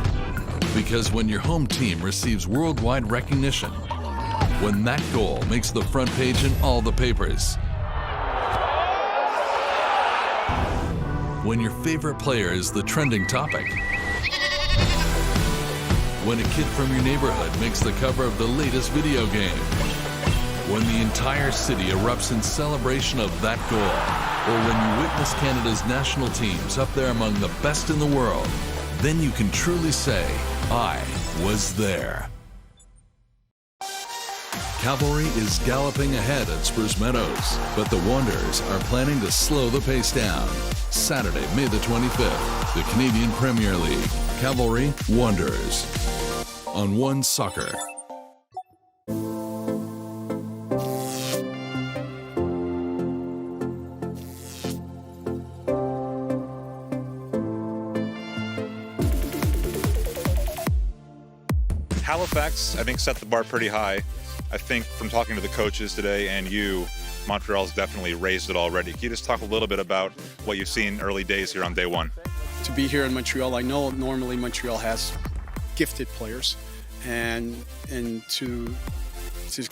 Because when your home team receives worldwide recognition, when that goal makes the front page in all the papers, when your favorite player is the trending topic, when a kid from your neighborhood makes the cover of the latest video game, when the entire city erupts in celebration of that goal, or when you witness Canada's national teams up there among the best in the world, then you can truly say, I was there. Cavalry is galloping ahead at Spruce Meadows, but the Wanderers are planning to slow the pace down. Saturday, May the 25th, the Canadian Premier League. Cavalry Wanderers on One Soccer. Halifax, I think, set the bar pretty high. I think from talking to the coaches today and you, Montreal's definitely raised it already. Can you just talk a little bit about what you've seen early days here on day one? To be here in Montreal, I know normally Montreal has gifted players, and to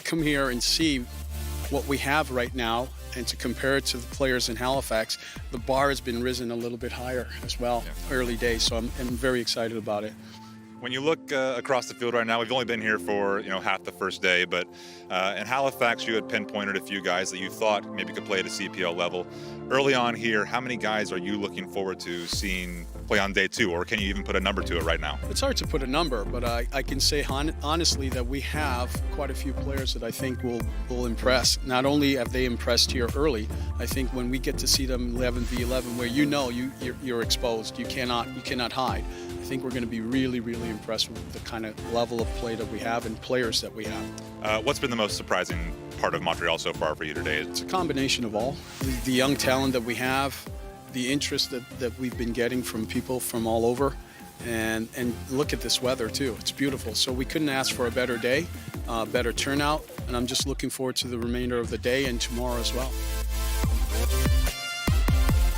come here and see what we have right now and to compare it to the players in Halifax, the bar has been risen a little bit higher as well, early days. So I'm very excited about it. When you look across the field right now, we've only been here for half the first day, but in Halifax you had pinpointed a few guys that you thought maybe could play at a CPL level. Early on here, how many guys are you looking forward to seeing play on day 2, or can you even put a number to it right now? It's hard to put a number, but I can say honestly that we have quite a few players that I think will impress. Not only have they impressed here early, I think when we get to see them 11v11, where you're exposed, you cannot hide. I think we're going to be really, really impressed with the kind of level of play that we have and players that we have. What's been the most surprising part of Montreal so far for you today? It's a combination of all. The young talent that we have, the interest that we've been getting from people from all over, and look at this weather too. It's beautiful. So we couldn't ask for a better day, better turnout, and I'm just looking forward to the remainder of the day and tomorrow as well.